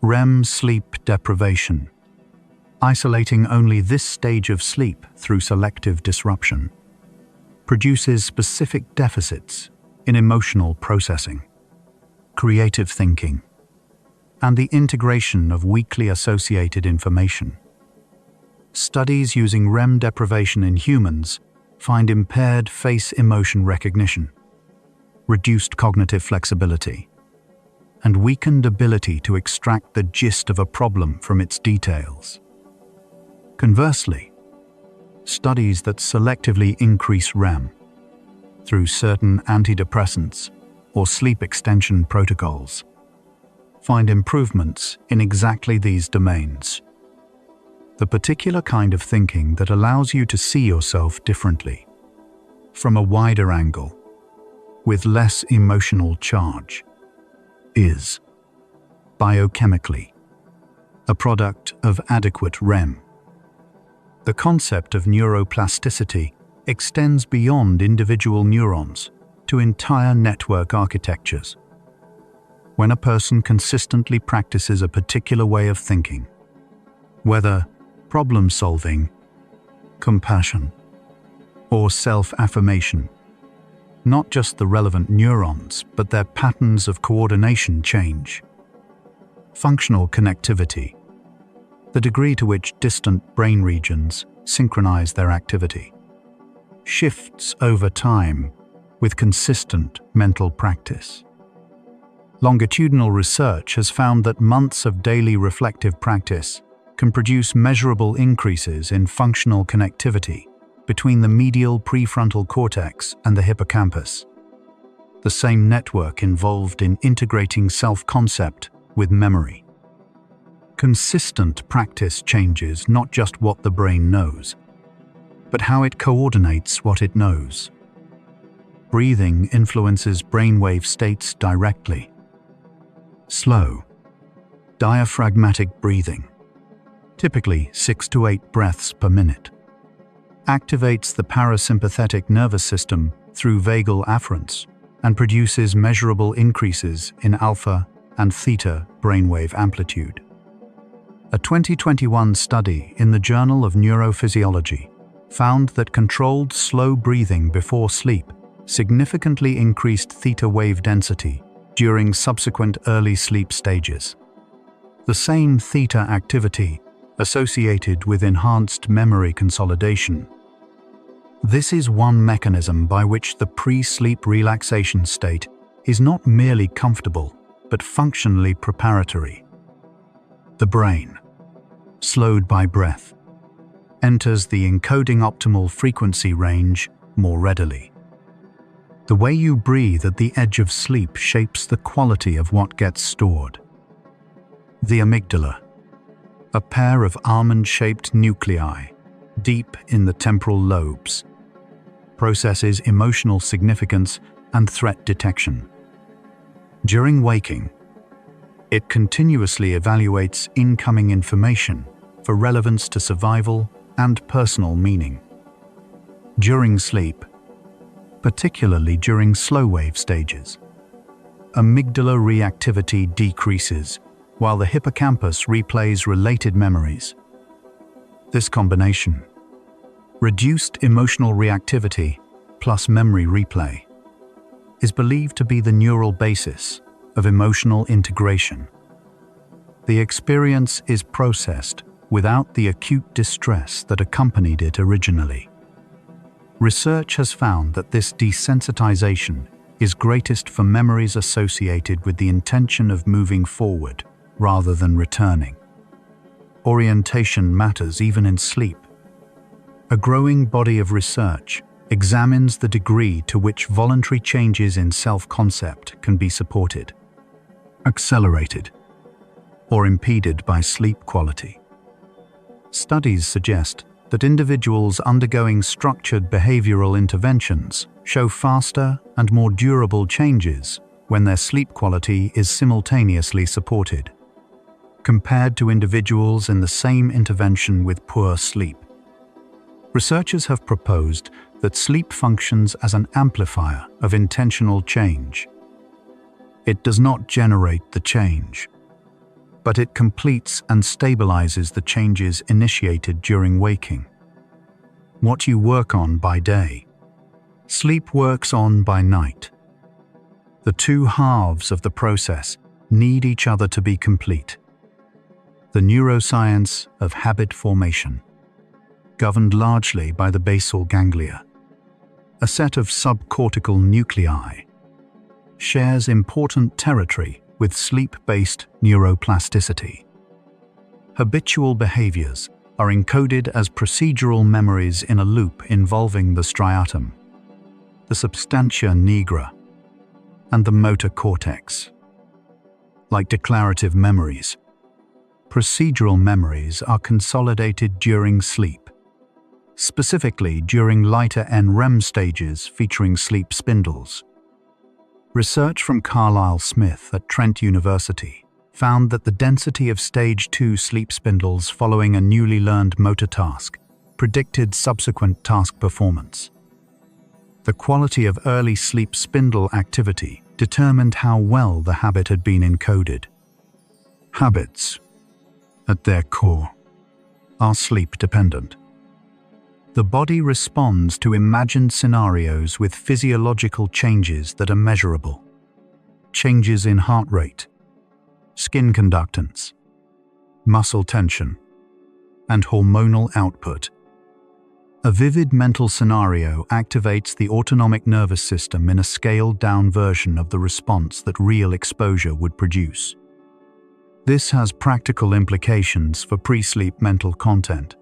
REM sleep deprivation, isolating only this stage of sleep through selective disruption, produces specific deficits in emotional processing, creative thinking, and the integration of weakly associated information. Studies using REM deprivation in humans find impaired face emotion recognition, reduced cognitive flexibility, and weakened ability to extract the gist of a problem from its details. Conversely, studies that selectively increase REM through certain antidepressants or sleep extension protocols find improvements in exactly these domains. The particular kind of thinking that allows you to see yourself differently, from a wider angle, with less emotional charge, is, biochemically, a product of adequate REM. The concept of neuroplasticity extends beyond individual neurons to entire network architectures. When a person consistently practices a particular way of thinking, whether problem-solving, compassion, or self-affirmation, not just the relevant neurons, but their patterns of coordination change. Functional connectivity, the degree to which distant brain regions synchronize their activity, shifts over time with consistent mental practice. Longitudinal research has found that months of daily reflective practice can produce measurable increases in functional connectivity between the medial prefrontal cortex and the hippocampus, the same network involved in integrating self-concept with memory. Consistent practice changes not just what the brain knows, but how it coordinates what it knows. Breathing influences brainwave states directly. Slow, diaphragmatic breathing, typically 6 to 8 breaths per minute, activates the parasympathetic nervous system through vagal afferents and produces measurable increases in alpha and theta brainwave amplitude. A 2021 study in the Journal of Neurophysiology found that controlled slow breathing before sleep significantly increased theta wave density during subsequent early sleep stages. The same theta activity associated with enhanced memory consolidation. This is one mechanism by which the pre-sleep relaxation state is not merely comfortable, but functionally preparatory. The brain, slowed by breath, enters the encoding optimal frequency range more readily. The way you breathe at the edge of sleep shapes the quality of what gets stored. The amygdala, a pair of almond-shaped nuclei deep in the temporal lobes, processes emotional significance and threat detection. During waking, it continuously evaluates incoming information for relevance to survival and personal meaning. During sleep, particularly during slow-wave stages, amygdala reactivity decreases while the hippocampus replays related memories. This combination, reduced emotional reactivity plus memory replay, is believed to be the neural basis of emotional integration. The experience is processed without the acute distress that accompanied it originally. Research has found that this desensitization is greatest for memories associated with the intention of moving forward rather than returning. Orientation matters even in sleep. A growing body of research examines the degree to which voluntary changes in self-concept can be supported, accelerated, or impeded by sleep quality. Studies suggest that individuals undergoing structured behavioral interventions show faster and more durable changes when their sleep quality is simultaneously supported, compared to individuals in the same intervention with poor sleep. Researchers have proposed that sleep functions as an amplifier of intentional change. It does not generate the change, but it completes and stabilizes the changes initiated during waking. What you work on by day, sleep works on by night. The two halves of the process need each other to be complete. The neuroscience of habit formation, governed largely by the basal ganglia, a set of subcortical nuclei, shares important territory with sleep-based neuroplasticity. Habitual behaviors are encoded as procedural memories in a loop involving the striatum, the substantia nigra, and the motor cortex. Like declarative memories, procedural memories are consolidated during sleep, specifically during lighter NREM stages featuring sleep spindles. Research from Carlisle Smith at Trent University found that the density of stage 2 sleep spindles following a newly learned motor task predicted subsequent task performance. The quality of early sleep spindle activity determined how well the habit had been encoded. Habits, at their core, are sleep-dependent. The body responds to imagined scenarios with physiological changes that are measurable. Changes in heart rate, skin conductance, muscle tension, and hormonal output. A vivid mental scenario activates the autonomic nervous system in a scaled-down version of the response that real exposure would produce. This has practical implications for pre-sleep mental content.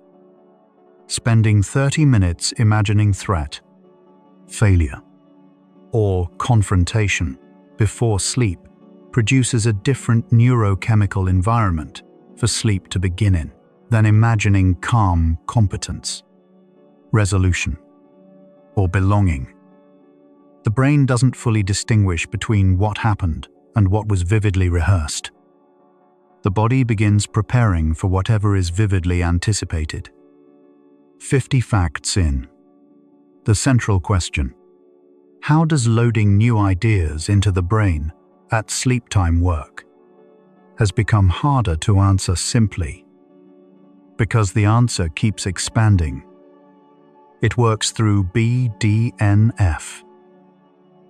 Spending 30 minutes imagining threat, failure, or confrontation before sleep produces a different neurochemical environment for sleep to begin in than imagining calm competence, resolution, or belonging. The brain doesn't fully distinguish between what happened and what was vividly rehearsed. The body begins preparing for whatever is vividly anticipated. 50 facts in. The central question: how does loading new ideas into the brain at sleep time work? Has become harder to answer simply, because the answer keeps expanding. It works through BDNF,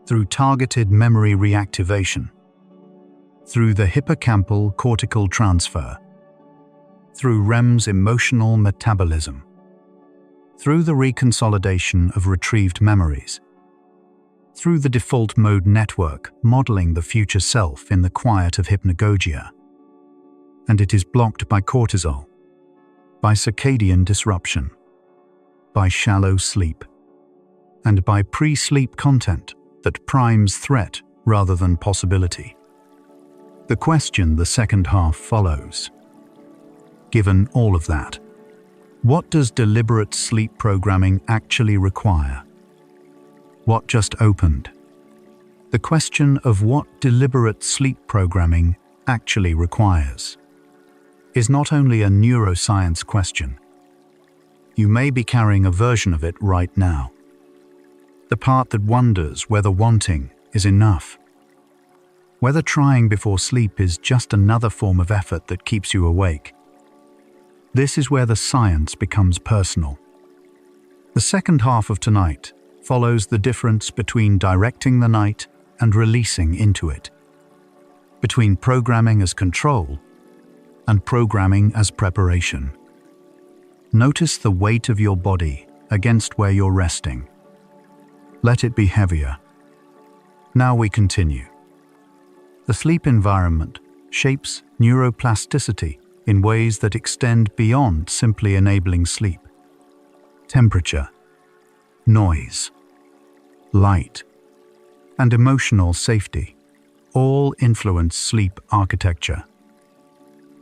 through targeted memory reactivation, through the hippocampal cortical transfer, through REM's emotional metabolism, through the reconsolidation of retrieved memories, through the default mode network modeling the future self in the quiet of hypnagogia. And it is blocked by cortisol, by circadian disruption, by shallow sleep, and by pre-sleep content that primes threat rather than possibility. The question the second half follows. Given all of that, what does deliberate sleep programming actually require? What just opened? The question of what deliberate sleep programming actually requires is not only a neuroscience question. You may be carrying a version of it right now. The part that wonders whether wanting is enough. Whether trying before sleep is just another form of effort that keeps you awake. This is where the science becomes personal. The second half of tonight follows the difference between directing the night and releasing into it, between programming as control and programming as preparation. Notice the weight of your body against where you're resting. Let it be heavier. Now we continue. The sleep environment shapes neuroplasticity in ways that extend beyond simply enabling sleep. Temperature, noise, light, and emotional safety all influence sleep architecture.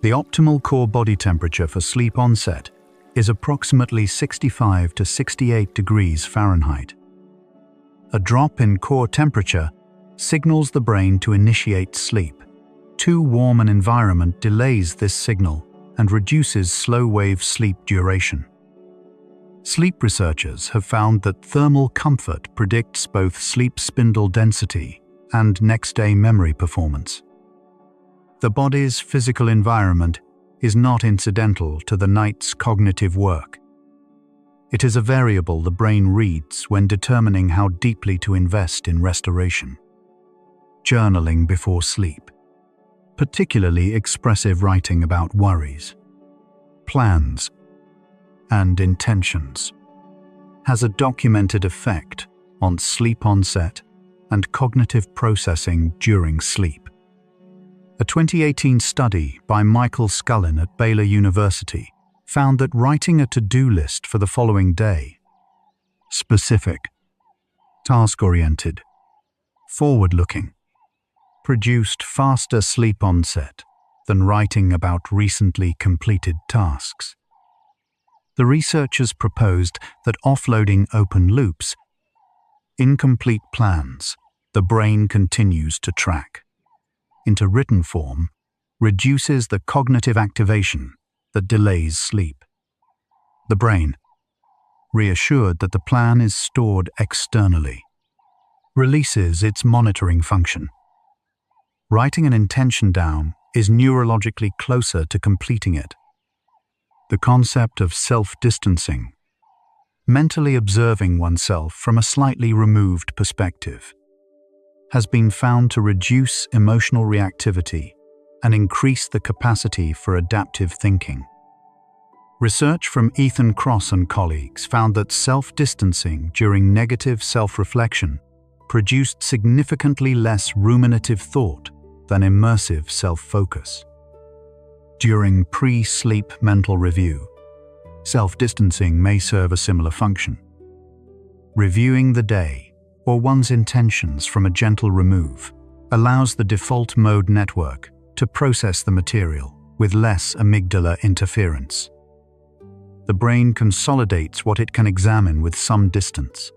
The optimal core body temperature for sleep onset is approximately 65 to 68 degrees Fahrenheit. A drop in core temperature signals the brain to initiate sleep. Too warm an environment delays this signal and reduces slow-wave sleep duration. Sleep researchers have found that thermal comfort predicts both sleep spindle density and next-day memory performance. The body's physical environment is not incidental to the night's cognitive work. It is a variable the brain reads when determining how deeply to invest in restoration. Journaling before sleep, particularly expressive writing about worries, plans, and intentions, has a documented effect on sleep onset and cognitive processing during sleep. A 2018 study by Michael Scullin at Baylor University found that writing a to-do list for the following day, specific, task-oriented, forward-looking, produced faster sleep onset than writing about recently completed tasks. The researchers proposed that offloading open loops, incomplete plans, the brain continues to track, into written form, reduces the cognitive activation that delays sleep. The brain, reassured that the plan is stored externally, releases its monitoring function. Writing an intention down is neurologically closer to completing it. The concept of self-distancing, mentally observing oneself from a slightly removed perspective, has been found to reduce emotional reactivity and increase the capacity for adaptive thinking. Research from Ethan Cross and colleagues found that self-distancing during negative self-reflection produced significantly less ruminative thought than immersive self-focus. During pre-sleep mental review, self-distancing may serve a similar function. Reviewing the day or one's intentions from a gentle remove allows the default mode network to process the material with less amygdala interference. The brain consolidates what it can examine with some distance.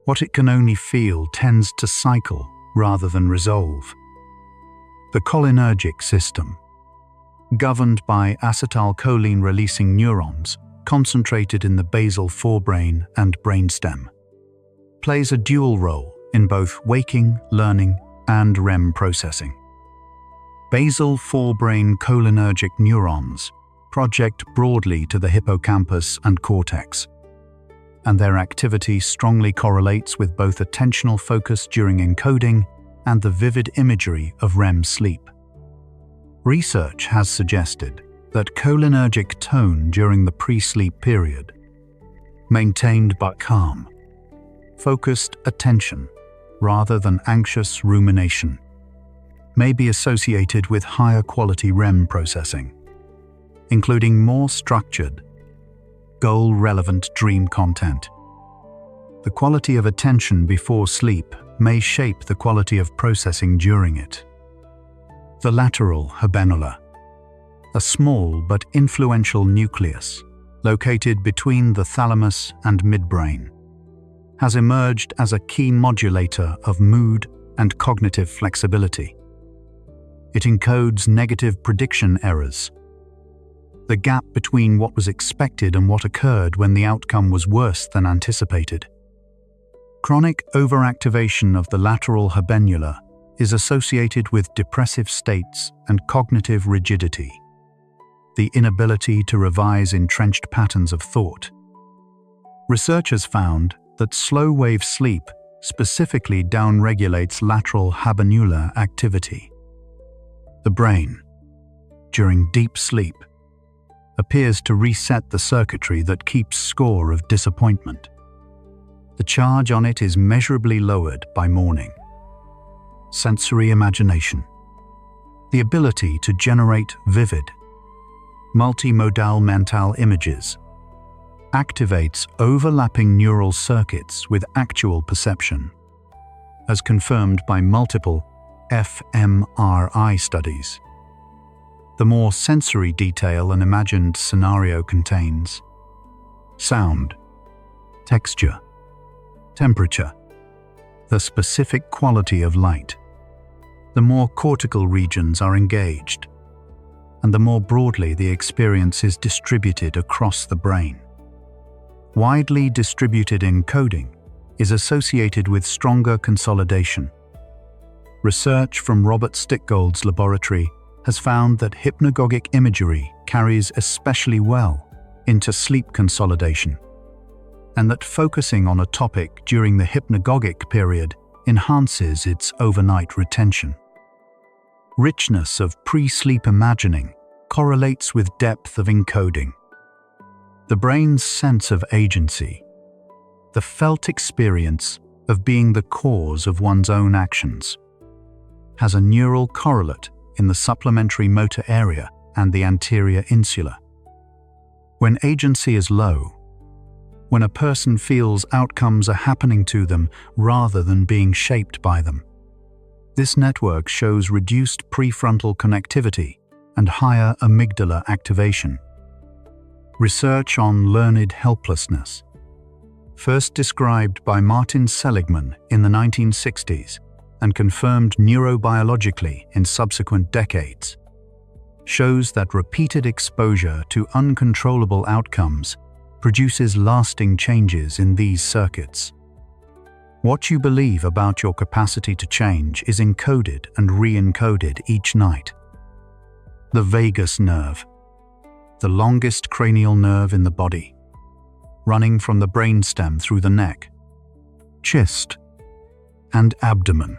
What it can only feel tends to cycle rather than resolve. The cholinergic system, governed by acetylcholine-releasing neurons concentrated in the basal forebrain and brainstem, plays a dual role in both waking, learning, and REM processing. Basal forebrain cholinergic neurons project broadly to the hippocampus and cortex, and their activity strongly correlates with both attentional focus during encoding and the vivid imagery of REM sleep. Research has suggested that cholinergic tone during the pre-sleep period, maintained by calm, focused attention rather than anxious rumination, may be associated with higher quality REM processing, including more structured, goal-relevant dream content. The quality of attention before sleep may shape the quality of processing during it. The lateral habenula, a small but influential nucleus located between the thalamus and midbrain, has emerged as a key modulator of mood and cognitive flexibility. It encodes negative prediction errors, the gap between what was expected and what occurred when the outcome was worse than anticipated. Chronic overactivation of the lateral habenula is associated with depressive states and cognitive rigidity, the inability to revise entrenched patterns of thought. Researchers found that slow-wave sleep specifically downregulates lateral habenular activity. The brain, during deep sleep, appears to reset the circuitry that keeps score of disappointment. The charge on it is measurably lowered by morning. Sensory imagination, the ability to generate vivid, multimodal mental images, activates overlapping neural circuits with actual perception, as confirmed by multiple fMRI studies. The more sensory detail an imagined scenario contains: sound, texture, temperature, the specific quality of light, the more cortical regions are engaged, and the more broadly the experience is distributed across the brain. Widely distributed encoding is associated with stronger consolidation. Research from Robert Stickgold's laboratory has found that hypnagogic imagery carries especially well into sleep consolidation, and that focusing on a topic during the hypnagogic period enhances its overnight retention. Richness of pre-sleep imagining correlates with depth of encoding. The brain's sense of agency, the felt experience of being the cause of one's own actions, has a neural correlate in the supplementary motor area and the anterior insula. When agency is low, when a person feels outcomes are happening to them rather than being shaped by them, this network shows reduced prefrontal connectivity and higher amygdala activation. Research on learned helplessness, first described by Martin Seligman in the 1960s and confirmed neurobiologically in subsequent decades, shows that repeated exposure to uncontrollable outcomes produces lasting changes in these circuits. What you believe about your capacity to change is encoded and re-encoded each night. The vagus nerve, the longest cranial nerve in the body, running from the brainstem through the neck, chest, and abdomen,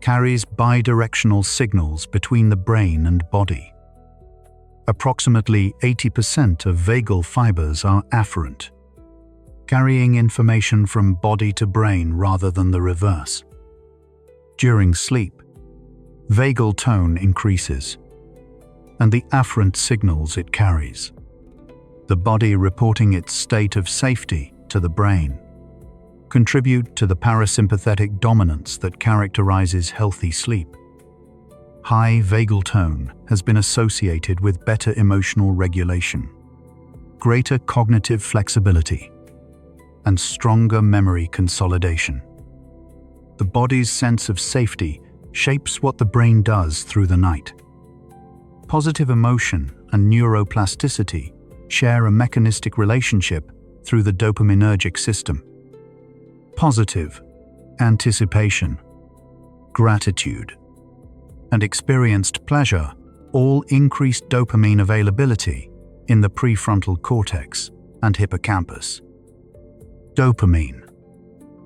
carries bidirectional signals between the brain and body. Approximately 80% of vagal fibers are afferent, carrying information from body to brain rather than the reverse. During sleep, vagal tone increases, and the afferent signals it carries, the body reporting its state of safety to the brain, contribute to the parasympathetic dominance that characterizes healthy sleep. High vagal tone has been associated with better emotional regulation, greater cognitive flexibility, and stronger memory consolidation. The body's sense of safety shapes what the brain does through the night. Positive emotion and neuroplasticity share a mechanistic relationship through the dopaminergic system. Positive, anticipation, gratitude, and experienced pleasure all increased dopamine availability in the prefrontal cortex and hippocampus. Dopamine,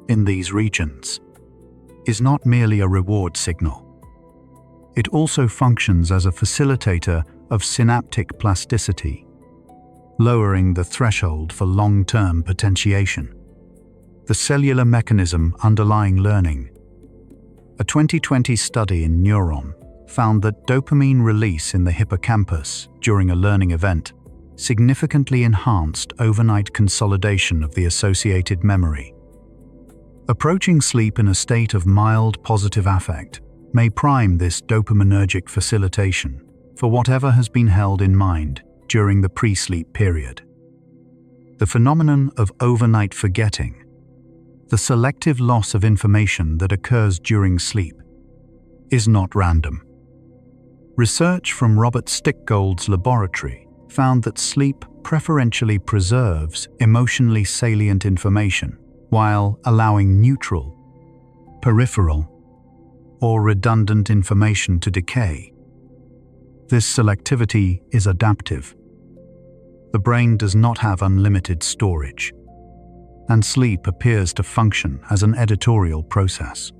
in these regions, is not merely a reward signal. It also functions as a facilitator of synaptic plasticity, lowering the threshold for long-term potentiation. The cellular mechanism underlying learning. A 2020 study in Neuron found that dopamine release in the hippocampus during a learning event significantly enhanced overnight consolidation of the associated memory. Approaching sleep in a state of mild positive affect may prime this dopaminergic facilitation for whatever has been held in mind during the pre-sleep period. The phenomenon of overnight forgetting, the selective loss of information that occurs during sleep, is not random. Research from Robert Stickgold's laboratory found that sleep preferentially preserves emotionally salient information while allowing neutral, peripheral, or redundant information to decay. This selectivity is adaptive. The brain does not have unlimited storage, and sleep appears to function as an editorial process,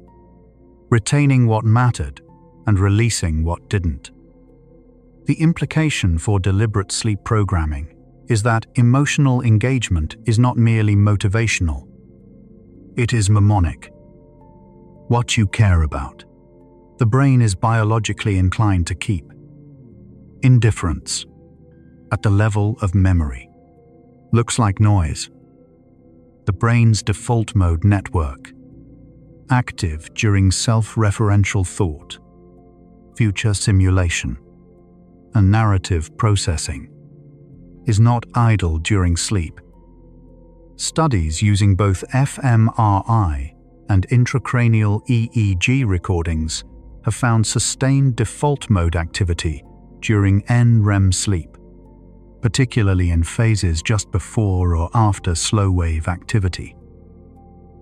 retaining what mattered and releasing what didn't. The implication for deliberate sleep programming is that emotional engagement is not merely motivational. It is mnemonic. What you care about, the brain is biologically inclined to keep. Indifference, at the level of memory, Looks like noise. The brain's default mode network, active during self-referential thought, future simulation, and narrative processing, is not idle during sleep. Studies using both fMRI and intracranial EEG recordings have found sustained default mode activity during NREM sleep, particularly in phases just before or after slow-wave activity.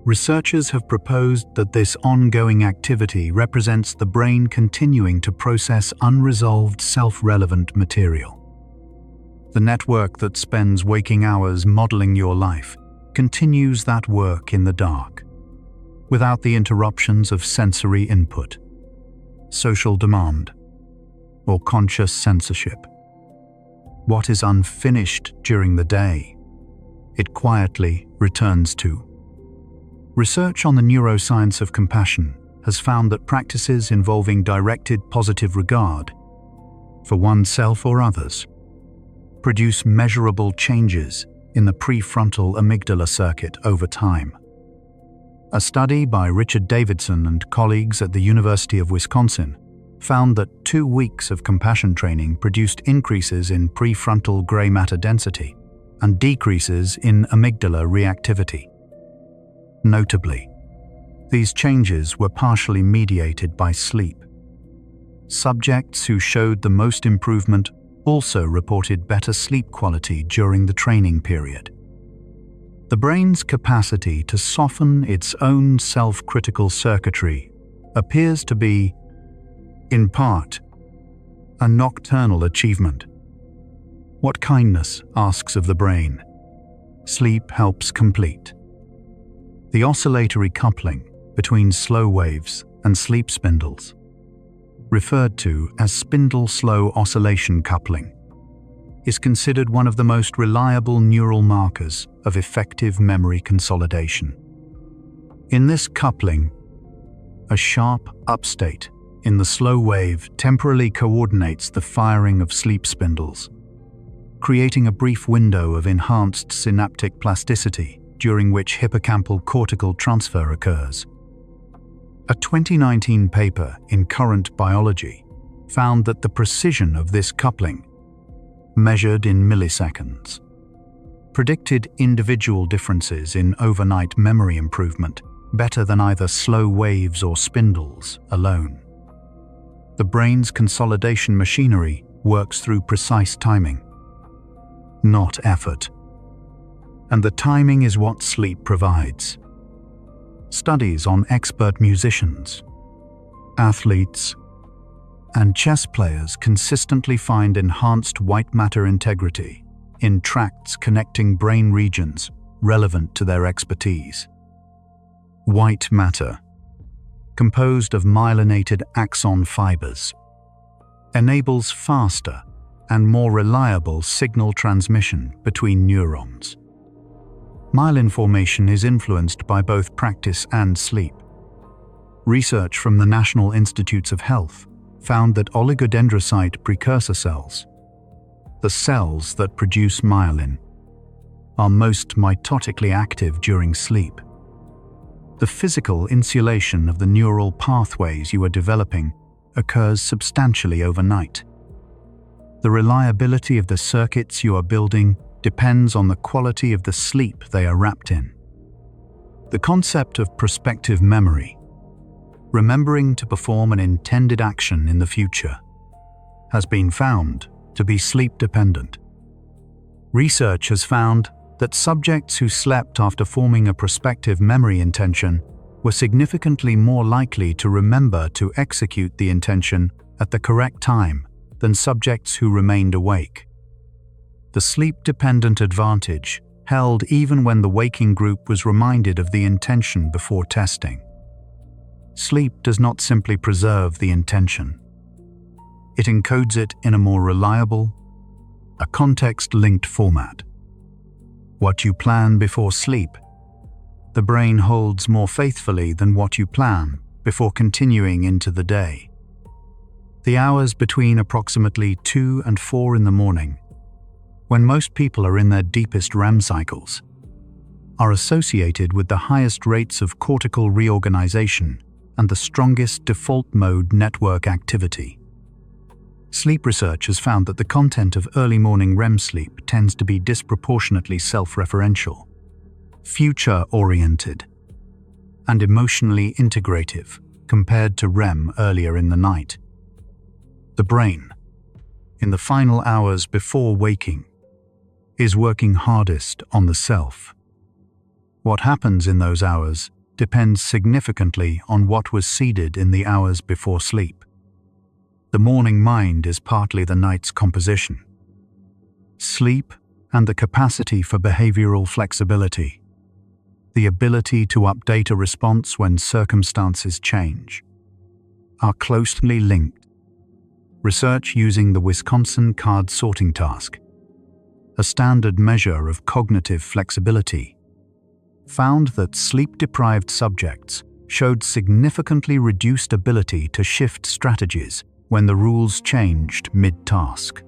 Researchers have proposed that this ongoing activity represents the brain continuing to process unresolved self-relevant material. The network that spends waking hours modeling your life continues that work in the dark, without the interruptions of sensory input, social demand, or conscious censorship. What is unfinished during the day, it quietly returns to. Research on the neuroscience of compassion has found that practices involving directed positive regard for oneself or others produce measurable changes in the prefrontal amygdala circuit over time. A study by Richard Davidson and colleagues at the University of Wisconsin found that 2 weeks of compassion training produced increases in prefrontal gray matter density and decreases in amygdala reactivity. Notably, these changes were partially mediated by sleep. Subjects who showed the most improvement also reported better sleep quality during the training period. The brain's capacity to soften its own self-critical circuitry appears to be, in part, a nocturnal achievement. What kindness asks of the brain, sleep helps complete. The oscillatory coupling between slow waves and sleep spindles, referred to as spindle-slow oscillation coupling, is considered one of the most reliable neural markers of effective memory consolidation. In this coupling, a sharp upstate in the slow wave temporarily coordinates the firing of sleep spindles, creating a brief window of enhanced synaptic plasticity during which hippocampal cortical transfer occurs. A 2019 paper in Current Biology found that the precision of this coupling, measured in milliseconds, predicted individual differences in overnight memory improvement better than either slow waves or spindles alone. The brain's consolidation machinery works through precise timing, not effort. And the timing is what sleep provides. Studies on expert musicians, athletes, and chess players consistently find enhanced white matter integrity in tracts connecting brain regions relevant to their expertise. White matter, composed of myelinated axon fibers, enables faster and more reliable signal transmission between neurons. Myelin formation is influenced by both practice and sleep. Research from the National Institutes of Health found that oligodendrocyte precursor cells, the cells that produce myelin, are most mitotically active during sleep. The physical insulation of the neural pathways you are developing occurs substantially overnight. The reliability of the circuits you are building depends on the quality of the sleep they are wrapped in. The concept of prospective memory, remembering to perform an intended action in the future, has been found to be sleep-dependent. Research has found that subjects who slept after forming a prospective memory intention were significantly more likely to remember to execute the intention at the correct time than subjects who remained awake. The sleep-dependent advantage held even when the waking group was reminded of the intention before testing. Sleep does not simply preserve the intention. It encodes it in a more reliable, a context-linked format. What you plan before sleep, the brain holds more faithfully than what you plan before continuing into the day. The hours between approximately 2 and 4 in the morning, when most people are in their deepest REM cycles, are associated with the highest rates of cortical reorganization and the strongest default mode network activity. Sleep research has found that the content of early morning REM sleep tends to be disproportionately self-referential, future-oriented, and emotionally integrative compared to REM earlier in the night. The brain, in the final hours before waking, is working hardest on the self. What happens in those hours depends significantly on what was seeded in the hours before sleep. The morning mind is partly the night's composition. Sleep and the capacity for behavioral flexibility, the ability to update a response when circumstances change, are closely linked. Research using the Wisconsin card sorting task, a standard measure of cognitive flexibility, found that sleep-deprived subjects showed significantly reduced ability to shift strategies when the rules changed mid-task.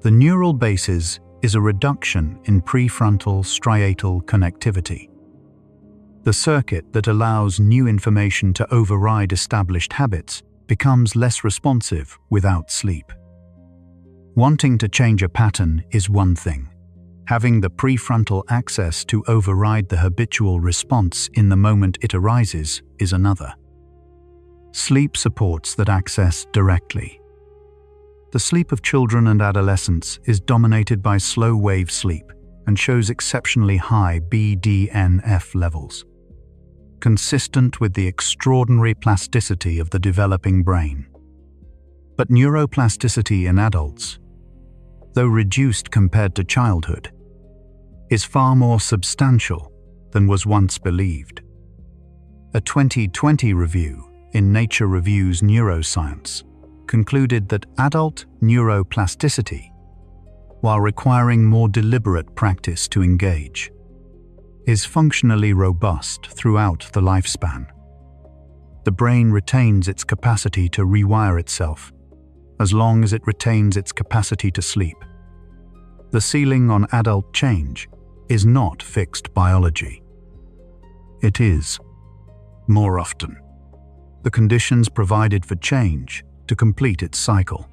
The neural basis is a reduction in prefrontal striatal connectivity, the circuit that allows new information to override established habits becomes less responsive without sleep. Wanting to change a pattern is one thing. Having the prefrontal access to override the habitual response in the moment it arises is another. Sleep supports that access directly. The sleep of children and adolescents is dominated by slow-wave sleep and shows exceptionally high BDNF levels, consistent with the extraordinary plasticity of the developing brain. But neuroplasticity in adults, though reduced compared to childhood, is far more substantial than was once believed. A 2020 review in Nature Reviews Neuroscience concluded that adult neuroplasticity, while requiring more deliberate practice to engage, is functionally robust throughout the lifespan. The brain retains its capacity to rewire itself as long as it retains its capacity to sleep. The ceiling on adult change is not fixed biology. It is, more often, the conditions provided for change to complete its cycle.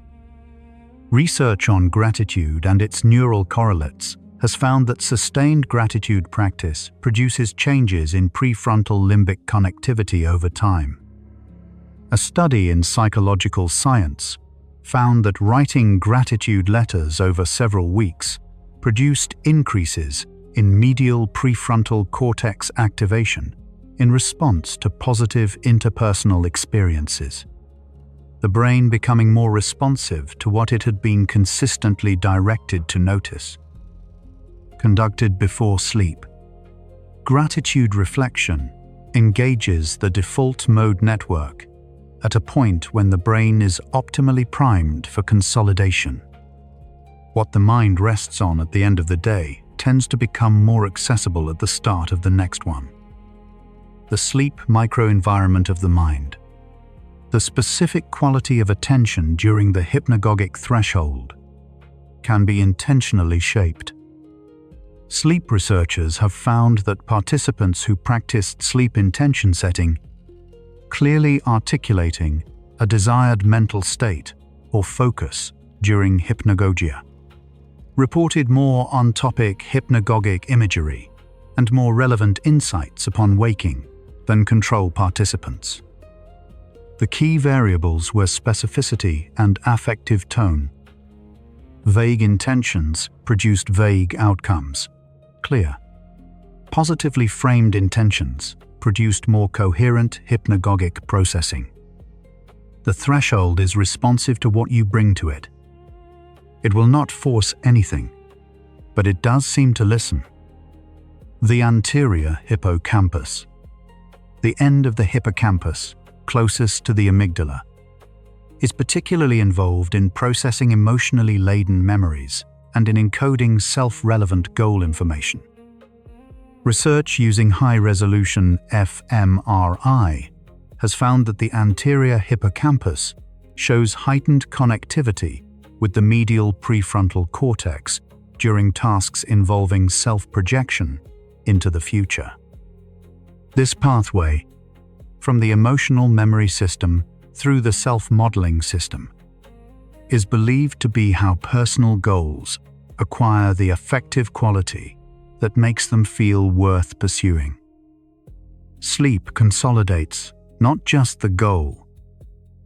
Research on gratitude and its neural correlates has found that sustained gratitude practice produces changes in prefrontal limbic connectivity over time. A study in Psychological Science found that writing gratitude letters over several weeks produced increases in medial prefrontal cortex activation in response to positive interpersonal experiences, the brain becoming more responsive to what it had been consistently directed to notice. Conducted before sleep, gratitude reflection engages the default mode network at a point when the brain is optimally primed for consolidation. What the mind rests on at the end of the day tends to become more accessible at the start of the next one. The sleep microenvironment of the mind, the specific quality of attention during the hypnagogic threshold, can be intentionally shaped. Sleep researchers have found that participants who practiced sleep intention setting, clearly articulating a desired mental state or focus during hypnagogia, reported more on-topic hypnagogic imagery and more relevant insights upon waking than control participants. The key variables were specificity and affective tone. Vague intentions produced vague outcomes. Clear, positively framed intentions produced more coherent hypnagogic processing. The threshold is responsive to what you bring to it. It will not force anything, but it does seem to listen. The anterior hippocampus, the end of the hippocampus closest to the amygdala, is particularly involved in processing emotionally laden memories and in encoding self-relevant goal information. Research using high-resolution fMRI has found that the anterior hippocampus shows heightened connectivity with the medial prefrontal cortex during tasks involving self-projection into the future. This pathway, from the emotional memory system through the self-modeling system, is believed to be how personal goals acquire the affective quality that makes them feel worth pursuing. Sleep consolidates not just the goal,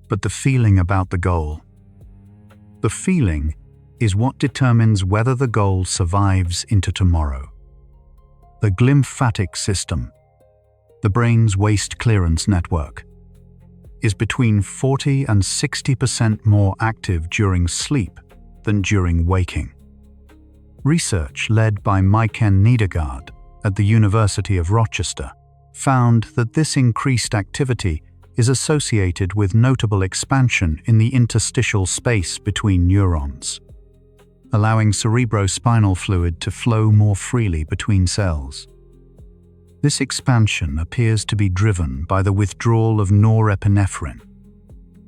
but the feeling about the goal. The feeling is what determines whether the goal survives into tomorrow. The glymphatic system, the brain's waste clearance network, is between 40 and 60% more active during sleep than during waking. Research led by Maiken Nedergaard at the University of Rochester found that this increased activity is associated with notable expansion in the interstitial space between neurons, allowing cerebrospinal fluid to flow more freely between cells. This expansion appears to be driven by the withdrawal of norepinephrine,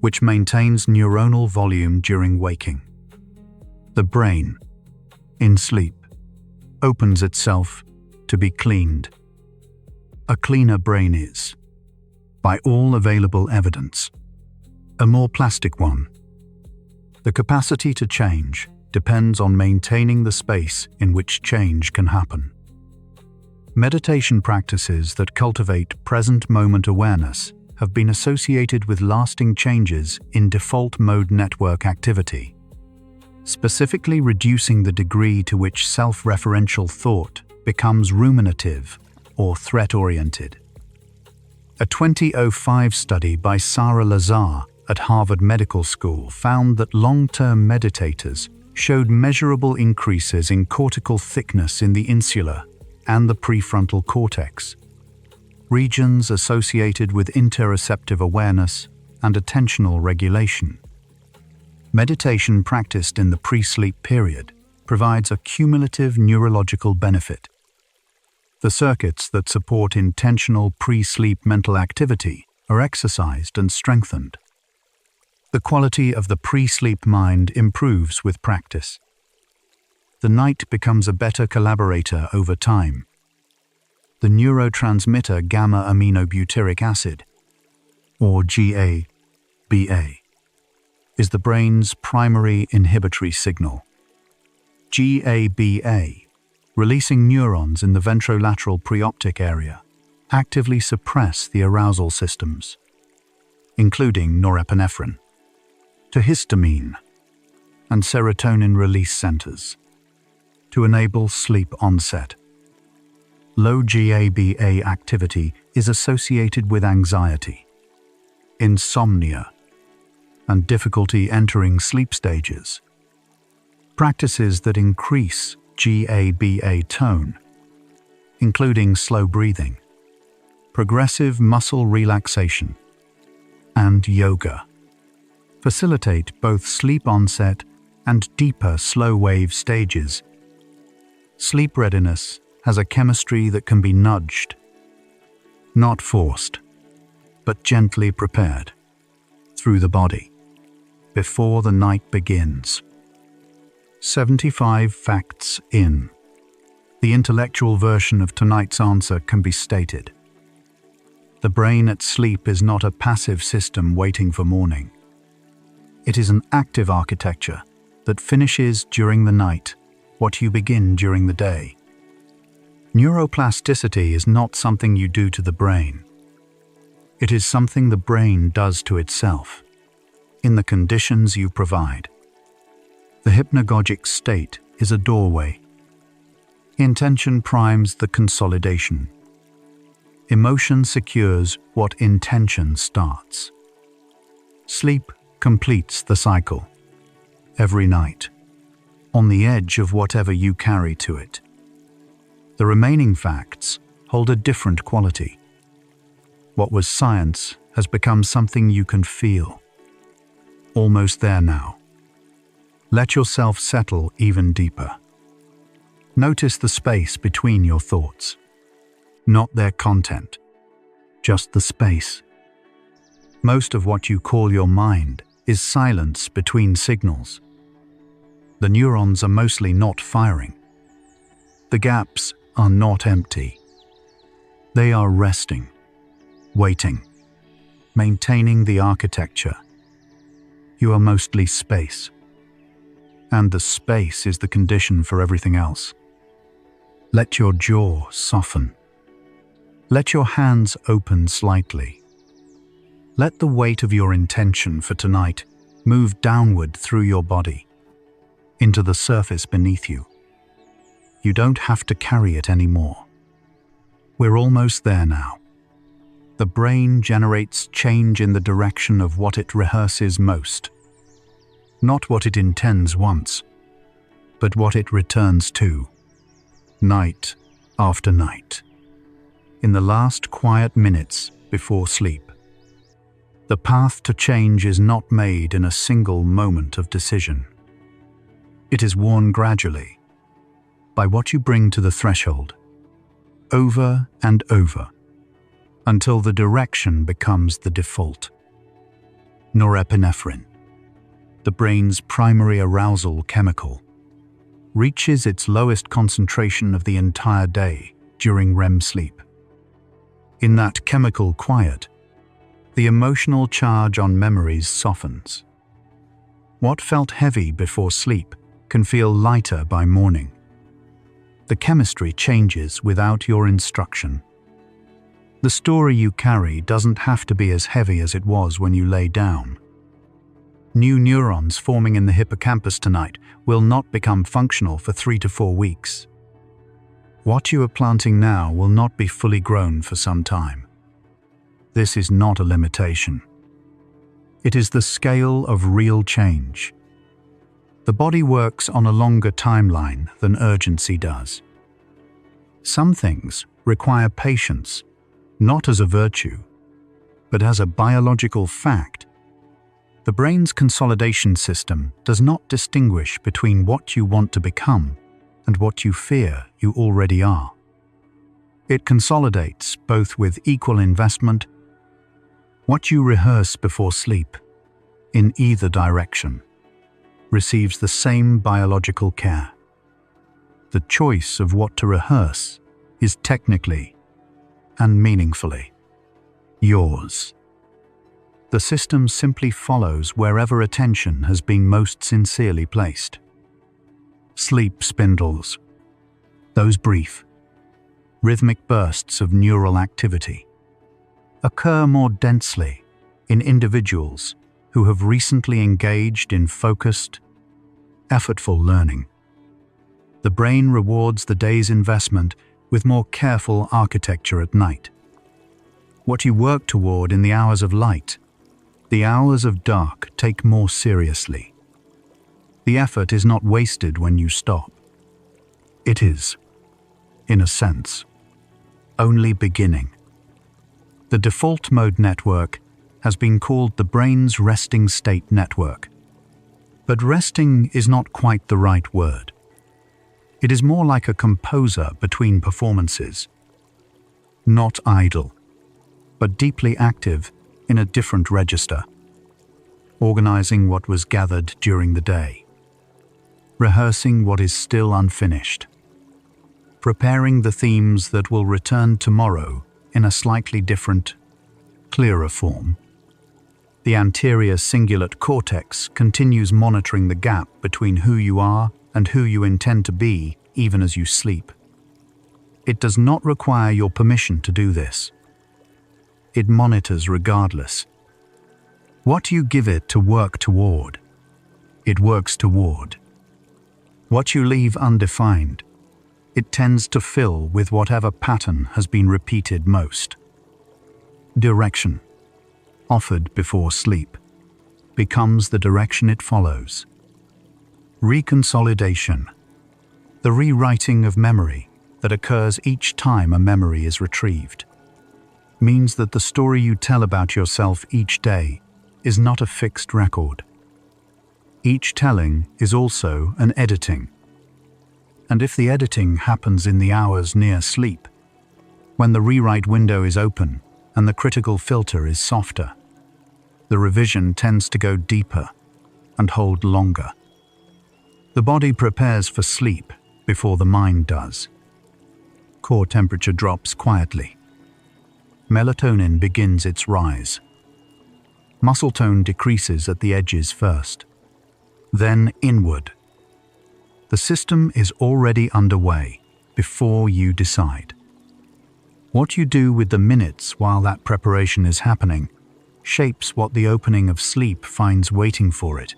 which maintains neuronal volume during waking. The brain, in sleep, opens itself to be cleaned. A cleaner brain is, by all available evidence, a more plastic one. The capacity to change depends on maintaining the space in which change can happen. Meditation practices that cultivate present moment awareness have been associated with lasting changes in default mode network activity, specifically reducing the degree to which self-referential thought becomes ruminative or threat-oriented. A 2005 study by Sarah Lazar at Harvard Medical School found that long-term meditators showed measurable increases in cortical thickness in the insula and the prefrontal cortex, regions associated with interoceptive awareness and attentional regulation. Meditation practiced in the pre-sleep period provides a cumulative neurological benefit. The circuits that support intentional pre-sleep mental activity are exercised and strengthened. The quality of the pre-sleep mind improves with practice. The night becomes a better collaborator over time. The neurotransmitter gamma-aminobutyric acid, or GABA, is the brain's primary inhibitory signal. GABA, releasing neurons in the ventrolateral preoptic area, actively suppress the arousal systems, including norepinephrine, to histamine, and serotonin release centers, to enable sleep onset. Low GABA activity is associated with anxiety, insomnia, and difficulty entering sleep stages. Practices that increase GABA tone, including slow breathing, progressive muscle relaxation, and yoga, facilitate both sleep onset and deeper slow-wave stages. Sleep readiness has a chemistry that can be nudged, not forced, but gently prepared through the body before the night begins. 75 facts in. The intellectual version of tonight's answer can be stated. The brain at sleep is not a passive system waiting for morning. It is an active architecture that finishes during the night what you begin during the day. Neuroplasticity is not something you do to the brain. It is something the brain does to itself, in the conditions you provide. The hypnagogic state is a doorway. Intention primes the consolidation. Emotion secures what intention starts. Sleep completes the cycle, every night, on the edge of whatever you carry to it. The remaining facts hold a different quality. What was science has become something you can feel. Almost there now. Let yourself settle even deeper. Notice the space between your thoughts. Not their content, just the space. Most of what you call your mind is silence between signals. The neurons are mostly not firing. The gaps are not empty. They are resting, waiting, maintaining the architecture. You are mostly space. And the space is the condition for everything else. Let your jaw soften. Let your hands open slightly. Let the weight of your intention for tonight move downward through your body, into the surface beneath you. You don't have to carry it anymore. We're almost there now. The brain generates change in the direction of what it rehearses most. Not what it intends once, but what it returns to, night after night, in the last quiet minutes before sleep. The path to change is not made in a single moment of decision. It is worn gradually, by what you bring to the threshold, over and over, until the direction becomes the default. Norepinephrine, the brain's primary arousal chemical, reaches its lowest concentration of the entire day during REM sleep. In that chemical quiet, the emotional charge on memories softens. What felt heavy before sleep can feel lighter by morning. The chemistry changes without your instruction. The story you carry doesn't have to be as heavy as it was when you lay down. New neurons forming in the hippocampus tonight will not become functional for 3 to 4 weeks. What you are planting now will not be fully grown for some time. This is not a limitation. It is the scale of real change. The body works on a longer timeline than urgency does. Some things require patience, not as a virtue, but as a biological fact. The brain's consolidation system does not distinguish between what you want to become and what you fear you already are. It consolidates both with equal investment. What you rehearse before sleep, in either direction, receives the same biological care. The choice of what to rehearse is technically and meaningfully yours. The system simply follows wherever attention has been most sincerely placed. Sleep spindles, those brief, rhythmic bursts of neural activity, occur more densely in individuals who have recently engaged in focused, effortful learning. The brain rewards the day's investment with more careful architecture at night. What you work toward in the hours of light, the hours of dark take more seriously. The effort is not wasted when you stop. It is, in a sense, only beginning. The default mode network has been called the brain's resting state network. But resting is not quite the right word. It is more like a composer between performances. Not idle, but deeply active in a different register, organizing what was gathered during the day, rehearsing what is still unfinished, preparing the themes that will return tomorrow in a slightly different, clearer form. The anterior cingulate cortex continues monitoring the gap between who you are and who you intend to be even as you sleep. It does not require your permission to do this. It monitors regardless. What you give it to work toward, it works toward. What you leave undefined, it tends to fill with whatever pattern has been repeated most. Direction, offered before sleep, becomes the direction it follows. Reconsolidation, the rewriting of memory that occurs each time a memory is retrieved, means that the story you tell about yourself each day is not a fixed record. Each telling is also an editing. And if the editing happens in the hours near sleep, when the rewrite window is open and the critical filter is softer, the revision tends to go deeper and hold longer. The body prepares for sleep before the mind does. Core temperature drops quietly. Melatonin begins its rise. Muscle tone decreases at the edges first, then inward. The system is already underway before you decide. What you do with the minutes while that preparation is happening shapes what the opening of sleep finds waiting for it.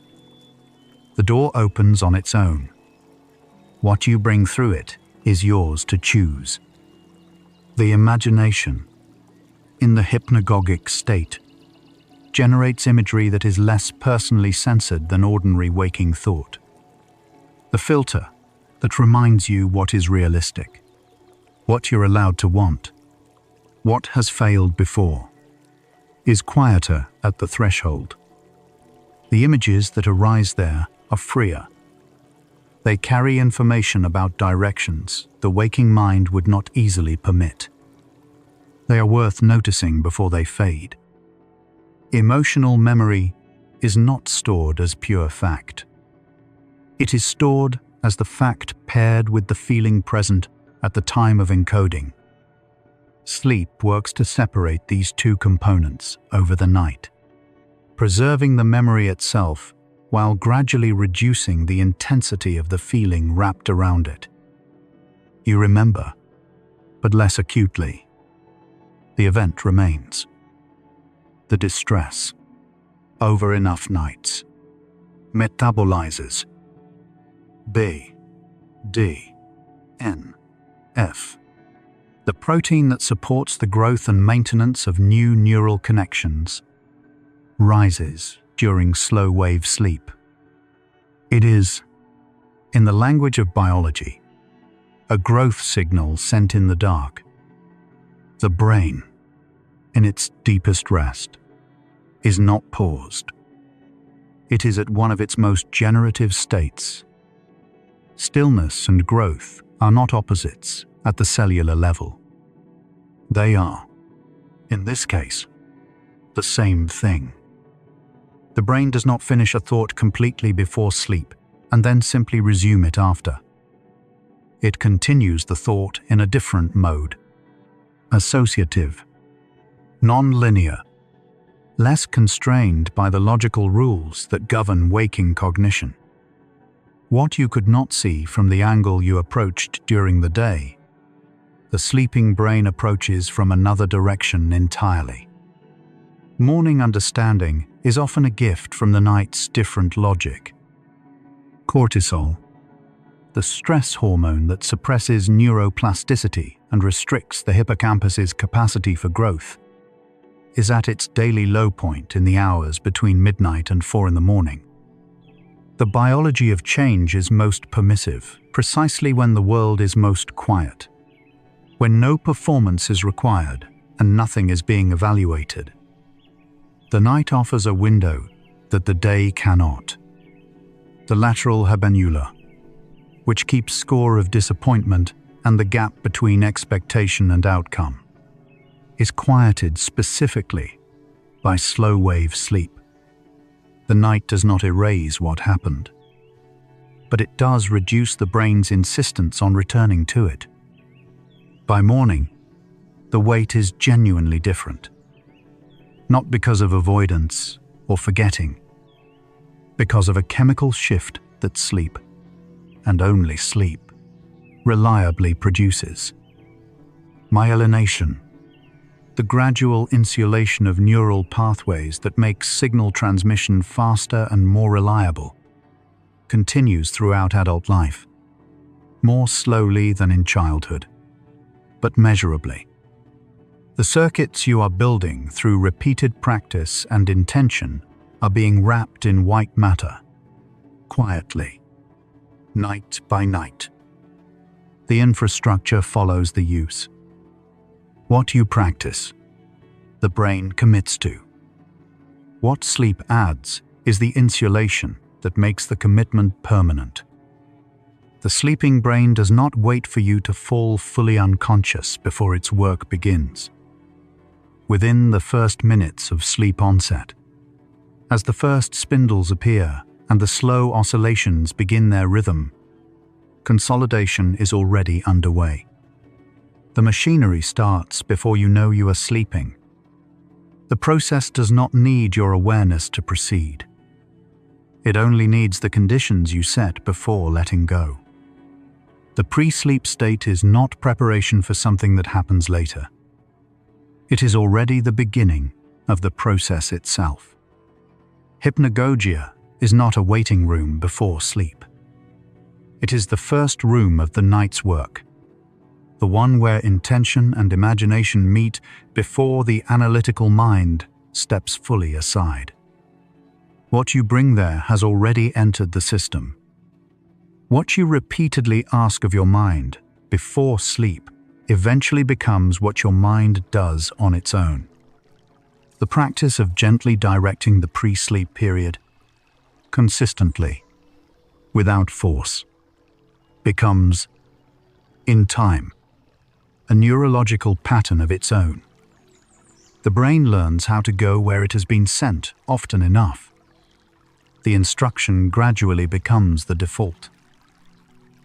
The door opens on its own. What you bring through it is yours to choose. The imagination, in the hypnagogic state, generates imagery that is less personally censored than ordinary waking thought. The filter that reminds you what is realistic, what you're allowed to want, what has failed before, is quieter at the threshold. The images that arise there are freer. They carry information about directions the waking mind would not easily permit. They are worth noticing before they fade. Emotional memory is not stored as pure fact. It is stored as the fact paired with the feeling present at the time of encoding. Sleep works to separate these two components over the night, preserving the memory itself while gradually reducing the intensity of the feeling wrapped around it. You remember, but less acutely. The event remains. The distress, over enough nights, metabolizes B, D, N, F, the protein that supports the growth and maintenance of new neural connections, rises during slow-wave sleep. It is, in the language of biology, a growth signal sent in the dark. The brain, in its deepest rest, is not paused. It is at one of its most generative states. Stillness and growth are not opposites at the cellular level. They are, in this case, the same thing. The brain does not finish a thought completely before sleep and then simply resume it after. It continues the thought in a different mode, associative, non-linear, less constrained by the logical rules that govern waking cognition. What you could not see from the angle you approached during the day, the sleeping brain approaches from another direction entirely. Morning understanding is often a gift from the night's different logic. Cortisol, the stress hormone that suppresses neuroplasticity and restricts the hippocampus's capacity for growth, is at its daily low point in the hours between midnight and 4 in the morning. The biology of change is most permissive, precisely when the world is most quiet, when no performance is required and nothing is being evaluated. The night offers a window that the day cannot. The lateral habenula, which keeps score of disappointment and the gap between expectation and outcome, is quieted specifically by slow-wave sleep. The night does not erase what happened, but it does reduce the brain's insistence on returning to it. By morning, the weight is genuinely different, not because of avoidance or forgetting, because of a chemical shift that sleep, and only sleep, reliably produces. Myelination, the gradual insulation of neural pathways that makes signal transmission faster and more reliable, continues throughout adult life, more slowly than in childhood, but measurably. The circuits you are building through repeated practice and intention are being wrapped in white matter, quietly, night by night. The infrastructure follows the use. What you practice, the brain commits to. What sleep adds is the insulation that makes the commitment permanent. The sleeping brain does not wait for you to fall fully unconscious before its work begins. Within the first minutes of sleep onset, as the first spindles appear and the slow oscillations begin their rhythm, consolidation is already underway. The machinery starts before you know you are sleeping. The process does not need your awareness to proceed. It only needs the conditions you set before letting go. The pre-sleep state is not preparation for something that happens later. It is already the beginning of the process itself. Hypnagogia is not a waiting room before sleep. It is the first room of the night's work, the one where intention and imagination meet before the analytical mind steps fully aside. What you bring there has already entered the system. What you repeatedly ask of your mind before sleep eventually becomes what your mind does on its own. The practice of gently directing the pre-sleep period, consistently, without force, becomes, in time, a neurological pattern of its own. The brain learns how to go where it has been sent often enough. The instruction gradually becomes the default.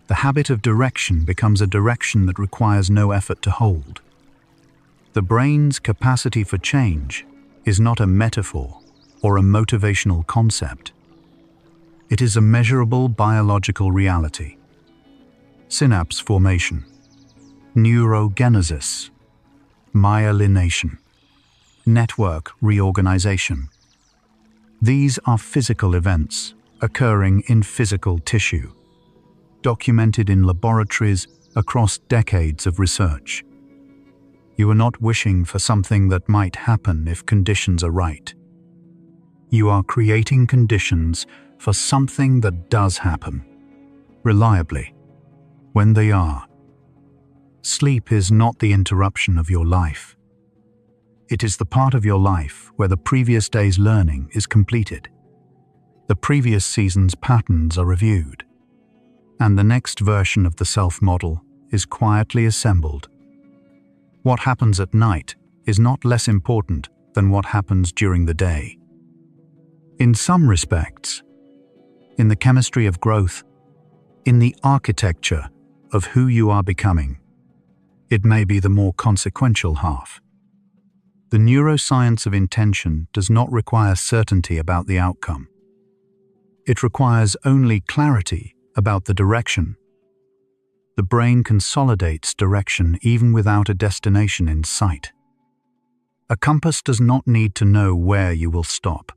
The habit of direction becomes a direction that requires no effort to hold. The brain's capacity for change is not a metaphor or a motivational concept. It is a measurable biological reality. Synapse formation, neurogenesis, myelination, network reorganization. These are physical events occurring in physical tissue, documented in laboratories across decades of research. You are not wishing for something that might happen if conditions are right. You are creating conditions for something that does happen, reliably, when they are. Sleep is not the interruption of your life. It is the part of your life where the previous day's learning is completed. The previous season's patterns are reviewed, and the next version of the self model is quietly assembled. What happens at night is not less important than what happens during the day. In some respects, in the chemistry of growth, in the architecture of who you are becoming, it may be the more consequential half. The neuroscience of intention does not require certainty about the outcome. It requires only clarity about the direction. The brain consolidates direction even without a destination in sight. A compass does not need to know where you will stop,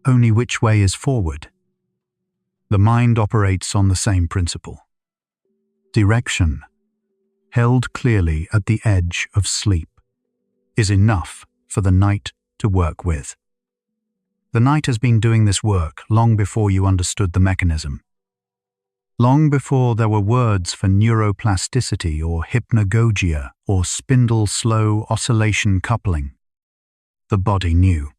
only which way is forward. The mind operates on the same principle. Direction, held clearly at the edge of sleep, is enough for the night to work with. The night has been doing this work long before you understood the mechanism. Long before there were words for neuroplasticity or hypnagogia or spindle slow oscillation coupling, the body knew.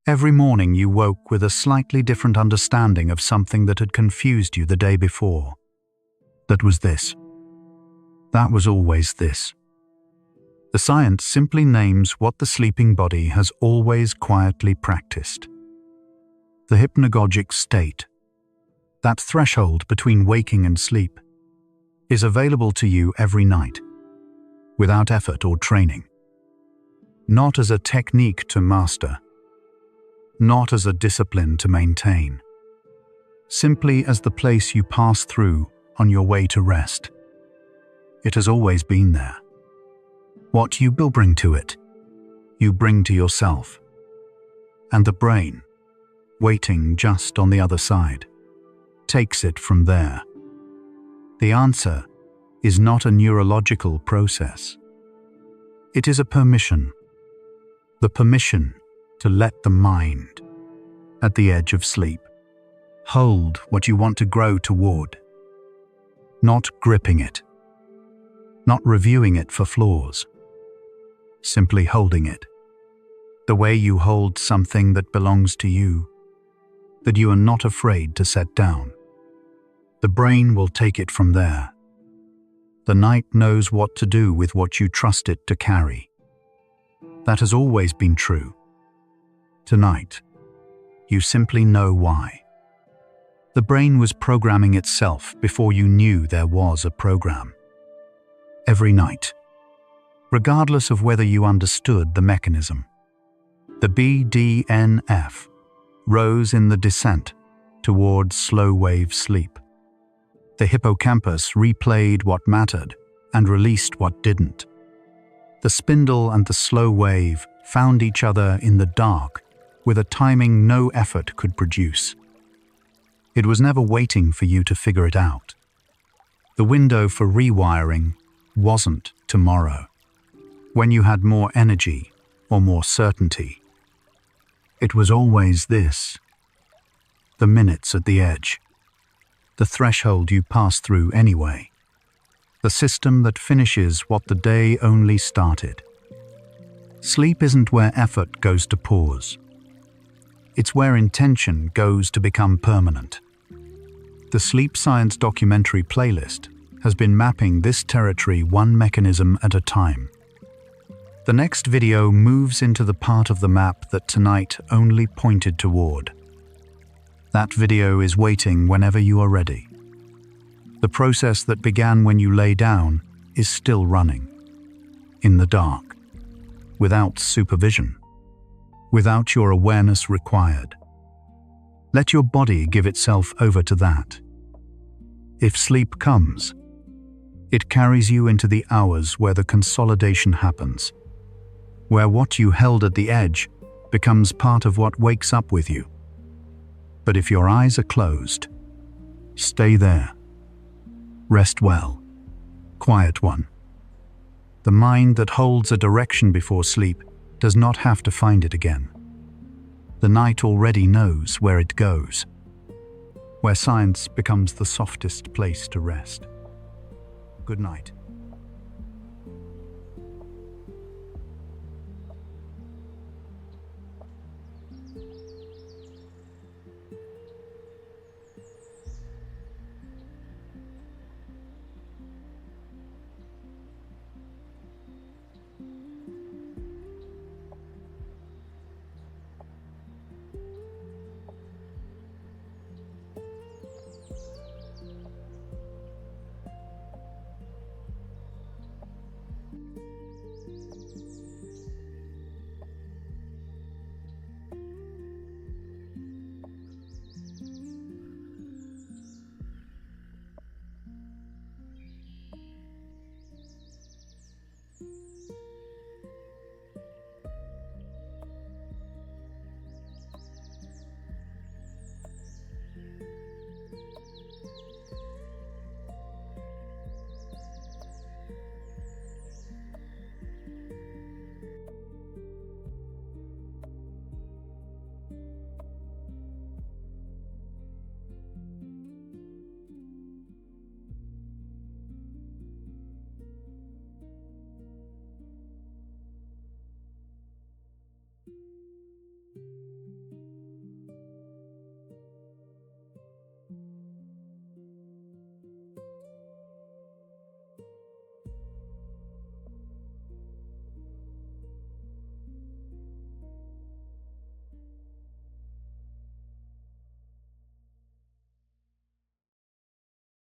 Every morning you woke with a slightly different understanding of something that had confused you the day before. That was this. That was always this. The science simply names what the sleeping body has always quietly practiced. The hypnagogic state, that threshold between waking and sleep, is available to you every night, without effort or training. Not as a technique to master, not as a discipline to maintain, simply as the place you pass through on your way to rest. It has always been there. What you will bring to it, you bring to yourself. And the brain, waiting just on the other side, takes it from there. The answer is not a neurological process. It is a permission. The permission to let the mind, at the edge of sleep, hold what you want to grow toward. Not gripping it. Not reviewing it for flaws. Simply holding it. The way you hold something that belongs to you, that you are not afraid to set down. The brain will take it from there. The night knows what to do with what you trust it to carry. That has always been true. Tonight, you simply know why. The brain was programming itself before you knew there was a program. Every night, regardless of whether you understood the mechanism, the BDNF rose in the descent towards slow-wave sleep. The hippocampus replayed what mattered and released what didn't. The spindle and the slow wave found each other in the dark with a timing no effort could produce. It was never waiting for you to figure it out. The window for rewiring wasn't tomorrow, when you had more energy or more certainty. It was always this: the minutes at the edge, the threshold you pass through anyway, the system that finishes what the day only started. Sleep isn't where effort goes to pause. It's where intention goes to become permanent. The Sleep Science documentary playlist has been mapping this territory one mechanism at a time. The next video moves into the part of the map that tonight only pointed toward. That video is waiting whenever you are ready. The process that began when you lay down is still running. In the dark. Without supervision. Without your awareness required. Let your body give itself over to that. If sleep comes, it carries you into the hours where the consolidation happens, where what you held at the edge becomes part of what wakes up with you. But if your eyes are closed, stay there. Rest well. Quiet one. The mind that holds a direction before sleep does not have to find it again. The night already knows where it goes, where science becomes the softest place to rest. Good night.